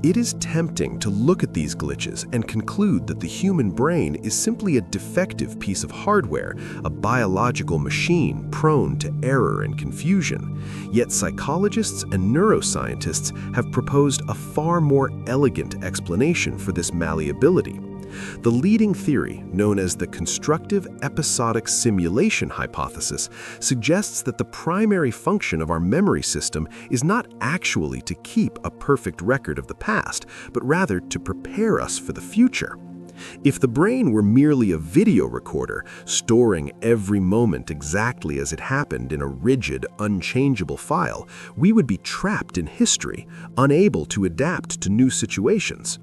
It is tempting to look at these glitches and conclude that the human brain is simply a defective piece of hardware, a biological machine prone to error and confusion. Yet psychologists and neuroscientists have proposed a far more elegant explanation for this malleability. The leading theory, known as the constructive episodic simulation hypothesis, suggests that the primary function of our memory system is not actually to keep a perfect record of the past, but rather to prepare us for the future. If the brain were merely a video recorder, storing every moment exactly as it happened in a rigid, unchangeable file, we would be trapped in history, unable to adapt to new situations.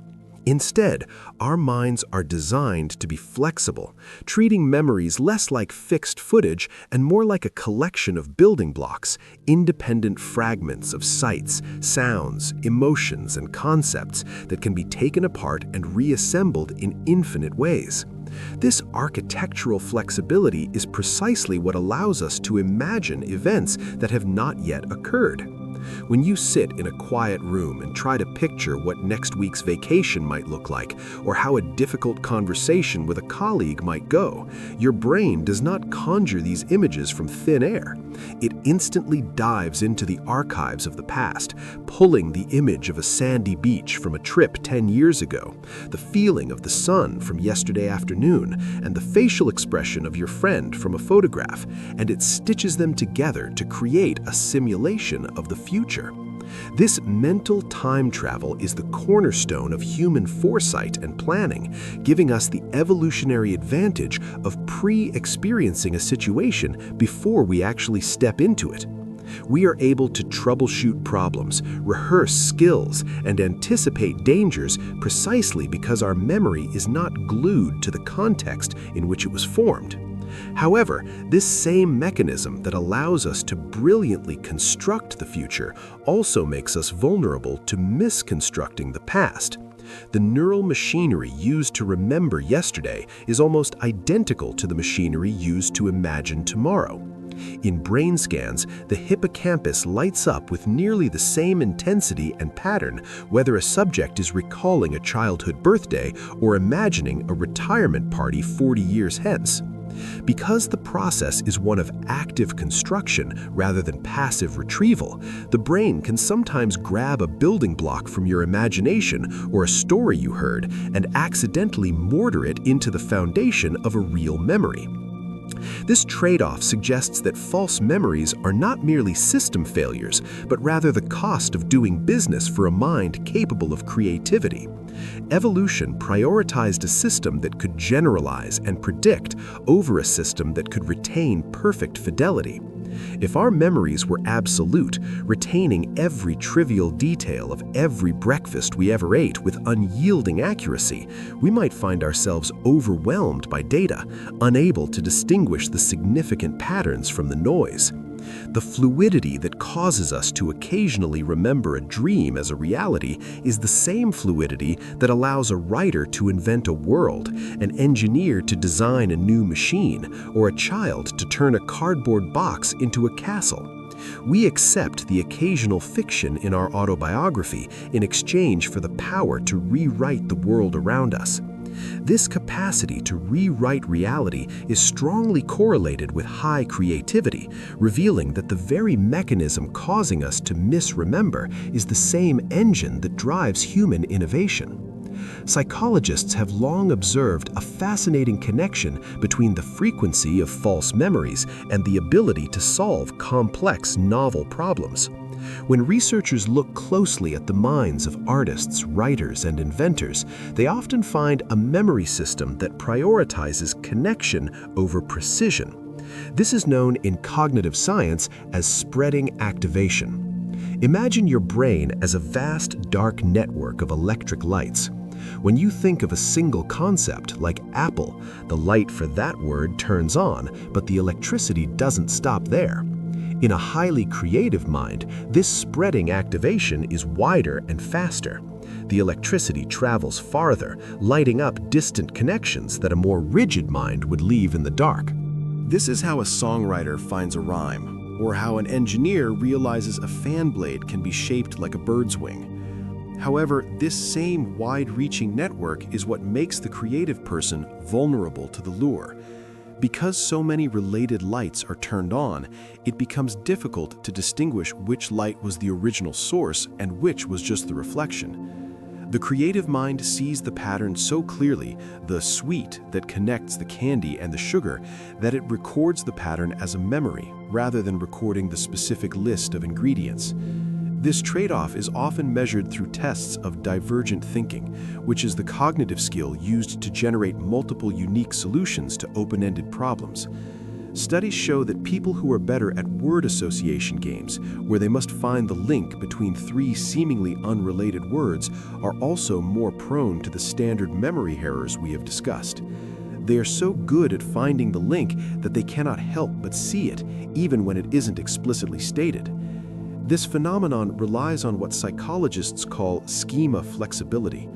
Instead, our minds are designed to be flexible, treating memories less like fixed footage and more like a collection of building blocks, independent fragments of sights, sounds, emotions, and concepts that can be taken apart and reassembled in infinite ways. This architectural flexibility is precisely what allows us to imagine events that have not yet occurred. When you sit in a quiet room and try to picture what next week's vacation might look like, or how a difficult conversation with a colleague might go, your brain does not conjure these images from thin air. It instantly dives into the archives of the past, pulling the image of a sandy beach from a trip 10 years ago, the feeling of the sun from yesterday afternoon, and the facial expression of your friend from a photograph, and it stitches them together to create a simulation of the future. This mental time travel is the cornerstone of human foresight and planning, giving us the evolutionary advantage of pre-experiencing a situation before we actually step into it. We are able to troubleshoot problems, rehearse skills, and anticipate dangers precisely because our memory is not glued to the context in which it was formed. However, this same mechanism that allows us to brilliantly construct the future also makes us vulnerable to misconstructing the past. The neural machinery used to remember yesterday is almost identical to the machinery used to imagine tomorrow. In brain scans, the hippocampus lights up with nearly the same intensity and pattern whether a subject is recalling a childhood birthday or imagining a retirement party 40 years hence. Because the process is one of active construction rather than passive retrieval, the brain can sometimes grab a building block from your imagination or a story you heard and accidentally mortar it into the foundation of a real memory. This trade-off suggests that false memories are not merely system failures, but rather the cost of doing business for a mind capable of creativity. Evolution prioritized a system that could generalize and predict over a system that could retain perfect fidelity. If our memories were absolute, retaining every trivial detail of every breakfast we ever ate with unyielding accuracy, we might find ourselves overwhelmed by data, unable to distinguish the significant patterns from the noise. The fluidity that causes us to occasionally remember a dream as a reality is the same fluidity that allows a writer to invent a world, an engineer to design a new machine, or a child to turn a cardboard box into a castle. We accept the occasional fiction in our autobiography in exchange for the power to rewrite the world around us. This capacity to rewrite reality is strongly correlated with high creativity, revealing that the very mechanism causing us to misremember is the same engine that drives human innovation. Psychologists have long observed a fascinating connection between the frequency of false memories and the ability to solve complex, novel problems. When researchers look closely at the minds of artists, writers, and inventors, they often find a memory system that prioritizes connection over precision. This is known in cognitive science as spreading activation. Imagine your brain as a vast, dark network of electric lights. When you think of a single concept like apple, the light for that word turns on, but the electricity doesn't stop there. In a highly creative mind, this spreading activation is wider and faster. The electricity travels farther, lighting up distant connections that a more rigid mind would leave in the dark. This is how a songwriter finds a rhyme, or how an engineer realizes a fan blade can be shaped like a bird's wing. However, this same wide-reaching network is what makes the creative person vulnerable to the lure. Because so many related lights are turned on, it becomes difficult to distinguish which light was the original source and which was just the reflection. The creative mind sees the pattern so clearly, the sweet that connects the candy and the sugar, that it records the pattern as a memory rather than recording the specific list of ingredients. This trade-off is often measured through tests of divergent thinking, which is the cognitive skill used to generate multiple unique solutions to open-ended problems. Studies show that people who are better at word association games, where they must find the link between three seemingly unrelated words, are also more prone to the standard memory errors we have discussed. They are so good at finding the link that they cannot help but see it, even when it isn't explicitly stated. This phenomenon relies on what psychologists call schema flexibility.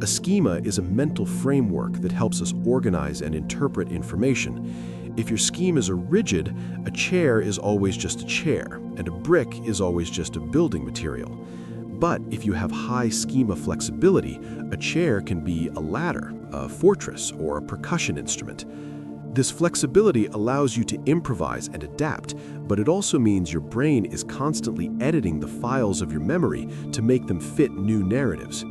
A schema is a mental framework that helps us organize and interpret information. If your schemas are rigid, a chair is always just a chair, and a brick is always just a building material. But if you have high schema flexibility, a chair can be a ladder, a fortress, or a percussion instrument. This flexibility allows you to improvise and adapt, but it also means your brain is constantly editing the files of your memory to make them fit new narratives.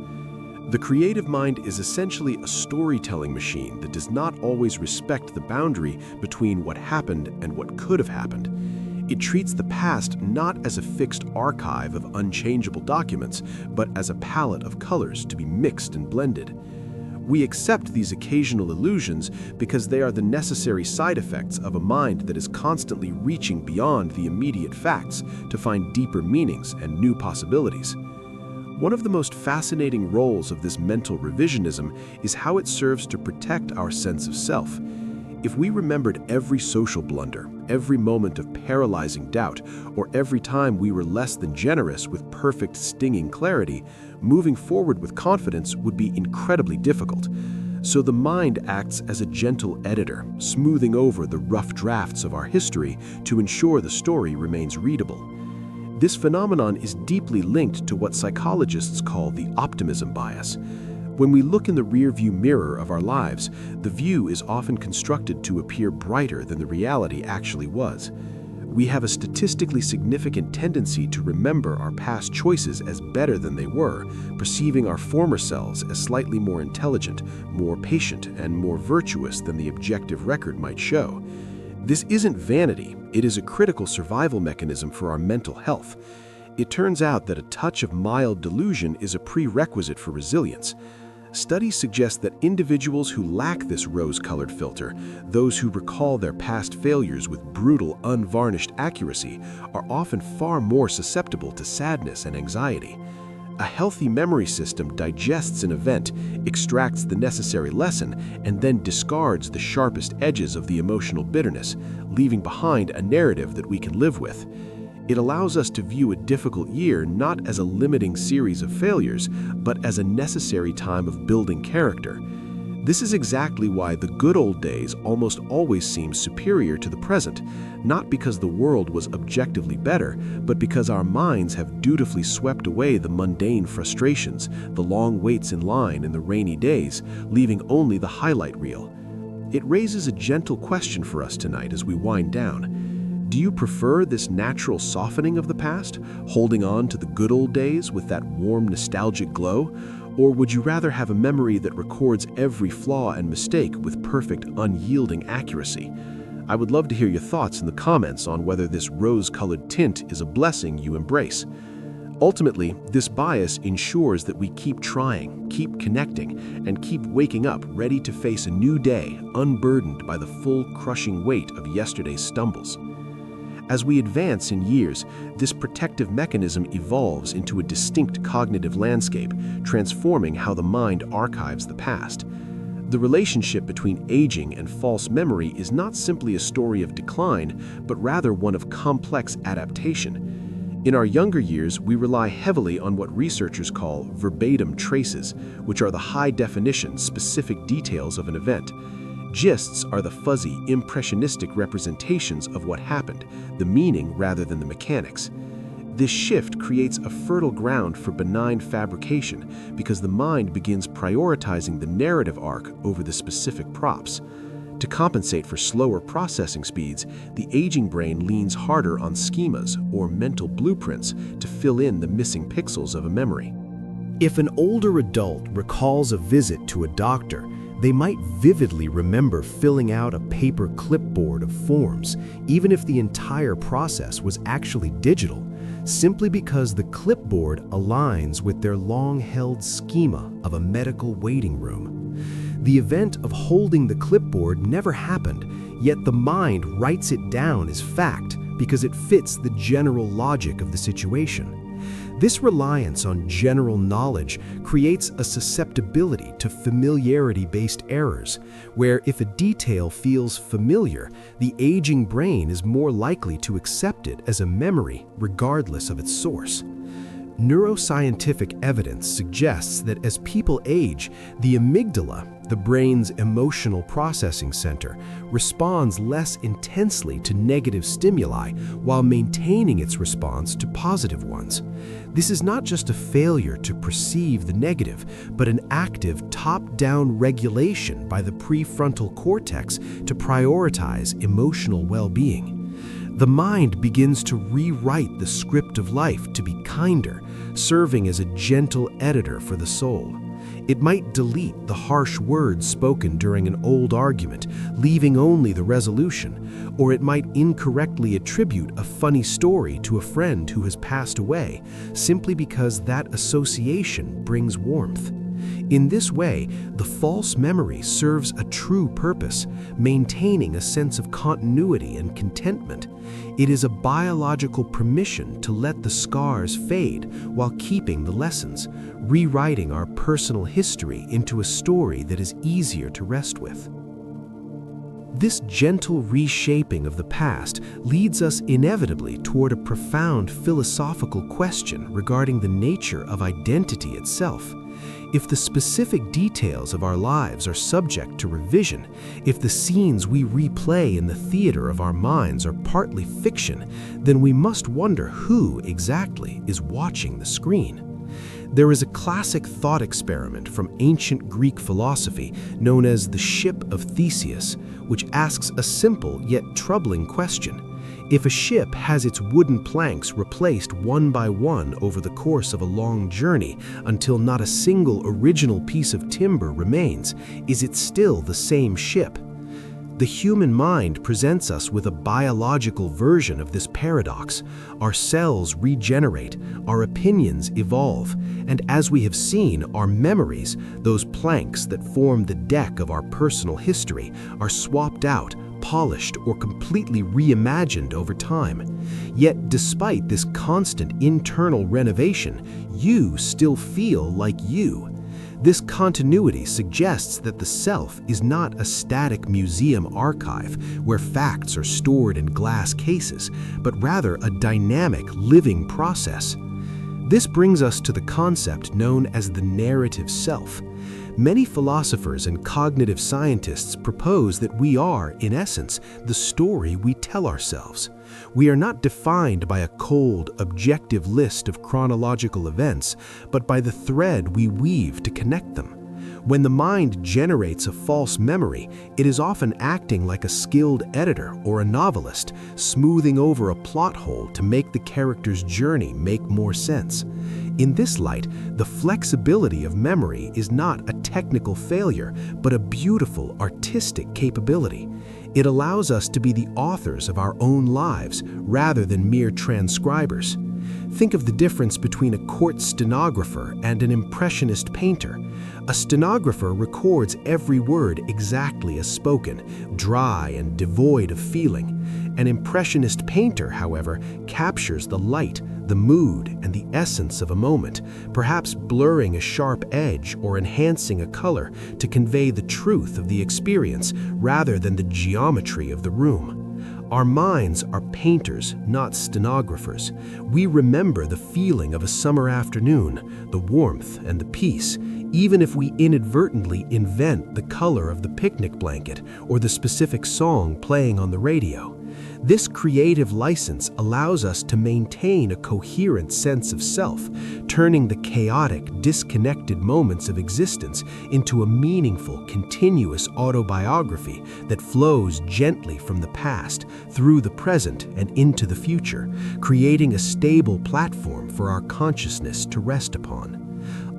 The creative mind is essentially a storytelling machine that does not always respect the boundary between what happened and what could have happened. It treats the past not as a fixed archive of unchangeable documents, but as a palette of colors to be mixed and blended. We accept these occasional illusions because they are the necessary side effects of a mind that is constantly reaching beyond the immediate facts to find deeper meanings and new possibilities. One of the most fascinating roles of this mental revisionism is how it serves to protect our sense of self. If we remembered every social blunder, every moment of paralyzing doubt, or every time we were less than generous with perfect stinging clarity, moving forward with confidence would be incredibly difficult. So the mind acts as a gentle editor, smoothing over the rough drafts of our history to ensure the story remains readable. This phenomenon is deeply linked to what psychologists call the optimism bias. When we look in the rearview mirror of our lives, the view is often constructed to appear brighter than the reality actually was. We have a statistically significant tendency to remember our past choices as better than they were, perceiving our former selves as slightly more intelligent, more patient, and more virtuous than the objective record might show. This isn't vanity, it is a critical survival mechanism for our mental health. It turns out that a touch of mild delusion is a prerequisite for resilience. Studies suggest that individuals who lack this rose-colored filter, those who recall their past failures with brutal, unvarnished accuracy, are often far more susceptible to sadness and anxiety. A healthy memory system digests an event, extracts the necessary lesson, and then discards the sharpest edges of the emotional bitterness, leaving behind a narrative that we can live with. It allows us to view a difficult year not as a limiting series of failures, but as a necessary time of building character. This is exactly why the good old days almost always seem superior to the present, not because the world was objectively better, but because our minds have dutifully swept away the mundane frustrations, the long waits in line and the rainy days, leaving only the highlight reel. It raises a gentle question for us tonight as we wind down. Do you prefer this natural softening of the past, holding on to the good old days with that warm, nostalgic glow? Or would you rather have a memory that records every flaw and mistake with perfect, unyielding accuracy? I would love to hear your thoughts in the comments on whether this rose-colored tint is a blessing you embrace. Ultimately, this bias ensures that we keep trying, keep connecting, and keep waking up ready to face a new day, unburdened by the full, crushing weight of yesterday's stumbles. As we advance in years, this protective mechanism evolves into a distinct cognitive landscape, transforming how the mind archives the past. The relationship between aging and false memory is not simply a story of decline, but rather one of complex adaptation. In our younger years, we rely heavily on what researchers call verbatim traces, which are the high-definition, specific details of an event. Gists are the fuzzy, impressionistic representations of what happened, the meaning rather than the mechanics. This shift creates a fertile ground for benign fabrication because the mind begins prioritizing the narrative arc over the specific props. To compensate for slower processing speeds, the aging brain leans harder on schemas or mental blueprints to fill in the missing pixels of a memory. If an older adult recalls a visit to a doctor, they might vividly remember filling out a paper clipboard of forms, even if the entire process was actually digital, simply because the clipboard aligns with their long-held schema of a medical waiting room. The event of holding the clipboard never happened, yet the mind writes it down as fact because it fits the general logic of the situation. This reliance on general knowledge creates a susceptibility to familiarity-based errors, where if a detail feels familiar, the aging brain is more likely to accept it as a memory regardless of its source. Neuroscientific evidence suggests that as people age, the amygdala, the brain's emotional processing center, responds less intensely to negative stimuli while maintaining its response to positive ones. This is not just a failure to perceive the negative, but an active top-down regulation by the prefrontal cortex to prioritize emotional well-being. The mind begins to rewrite the script of life to be kinder, serving as a gentle editor for the soul. It might delete the harsh words spoken during an old argument, leaving only the resolution, or it might incorrectly attribute a funny story to a friend who has passed away, simply because that association brings warmth. In this way, the false memory serves a true purpose, maintaining a sense of continuity and contentment. It is a biological permission to let the scars fade while keeping the lessons, rewriting our personal history into a story that is easier to rest with. This gentle reshaping of the past leads us inevitably toward a profound philosophical question regarding the nature of identity itself. If the specific details of our lives are subject to revision, if the scenes we replay in the theater of our minds are partly fiction, then we must wonder who exactly is watching the screen. There is a classic thought experiment from ancient Greek philosophy known as the Ship of Theseus, which asks a simple yet troubling question. If a ship has its wooden planks replaced one by one over the course of a long journey until not a single original piece of timber remains, is it still the same ship? The human mind presents us with a biological version of this paradox. Our cells regenerate, our opinions evolve, and as we have seen, our memories, those planks that form the deck of our personal history, are swapped out, polished, or completely reimagined over time. Yet, despite this constant internal renovation, you still feel like you. This continuity suggests that the self is not a static museum archive where facts are stored in glass cases, but rather a dynamic, living process. This brings us to the concept known as the narrative self. Many philosophers and cognitive scientists propose that we are, in essence, the story we tell ourselves. We are not defined by a cold, objective list of chronological events, but by the thread we weave to connect them. When the mind generates a false memory, it is often acting like a skilled editor or a novelist, smoothing over a plot hole to make the character's journey make more sense. In this light, the flexibility of memory is not a technical failure, but a beautiful artistic capability. It allows us to be the authors of our own lives rather than mere transcribers. Think of the difference between a court stenographer and an impressionist painter. A stenographer records every word exactly as spoken, dry and devoid of feeling. An impressionist painter, however, captures the light, the mood, and the essence of a moment, perhaps blurring a sharp edge or enhancing a color to convey the truth of the experience rather than the geometry of the room. Our minds are painters, not stenographers. We remember the feeling of a summer afternoon, the warmth and the peace, even if we inadvertently invent the color of the picnic blanket or the specific song playing on the radio. This creative license allows us to maintain a coherent sense of self, turning the chaotic, disconnected moments of existence into a meaningful, continuous autobiography that flows gently from the past, through the present, and into the future, creating a stable platform for our consciousness to rest upon.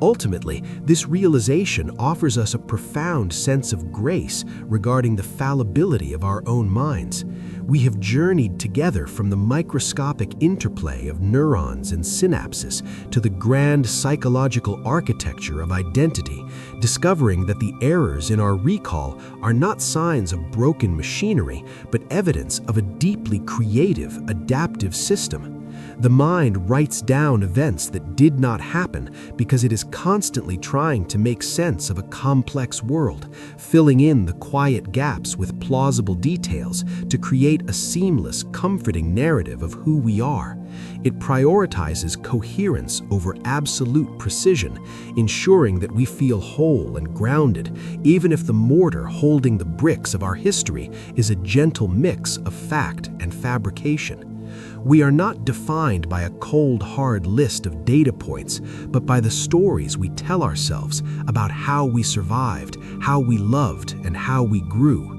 Ultimately, this realization offers us a profound sense of grace regarding the fallibility of our own minds. We have journeyed together from the microscopic interplay of neurons and synapses to the grand psychological architecture of identity, discovering that the errors in our recall are not signs of broken machinery, but evidence of a deeply creative, adaptive system. The mind writes down events that did not happen because it is constantly trying to make sense of a complex world, filling in the quiet gaps with plausible details to create a seamless, comforting narrative of who we are. It prioritizes coherence over absolute precision, ensuring that we feel whole and grounded, even if the mortar holding the bricks of our history is a gentle mix of fact and fabrication. We are not defined by a cold, hard list of data points, but by the stories we tell ourselves about how we survived, how we loved, and how we grew.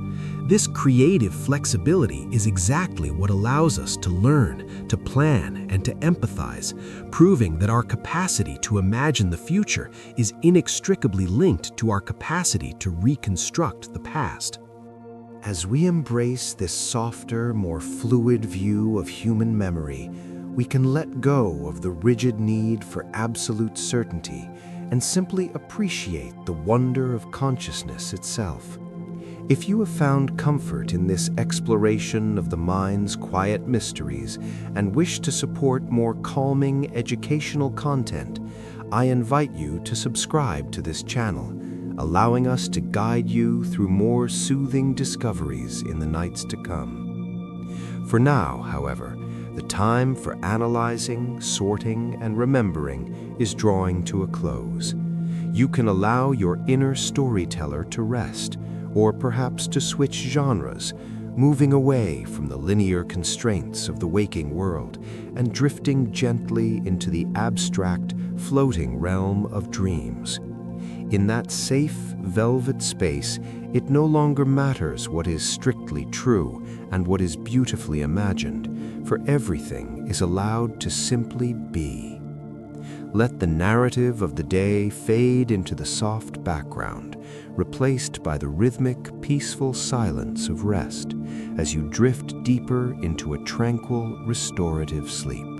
This creative flexibility is exactly what allows us to learn, to plan, and to empathize, proving that our capacity to imagine the future is inextricably linked to our capacity to reconstruct the past. As we embrace this softer, more fluid view of human memory, we can let go of the rigid need for absolute certainty and simply appreciate the wonder of consciousness itself. If you have found comfort in this exploration of the mind's quiet mysteries and wish to support more calming, educational content, I invite you to subscribe to this channel. allowing us to guide you through more soothing discoveries in the nights to come. For now, however, the time for analyzing, sorting, and remembering is drawing to a close. You can allow your inner storyteller to rest, or perhaps to switch genres, moving away from the linear constraints of the waking world and drifting gently into the abstract, floating realm of dreams. In that safe, velvet space, it no longer matters what is strictly true and what is beautifully imagined, for everything is allowed to simply be. Let the narrative of the day fade into the soft background, replaced by the rhythmic, peaceful silence of rest, as you drift deeper into a tranquil, restorative sleep.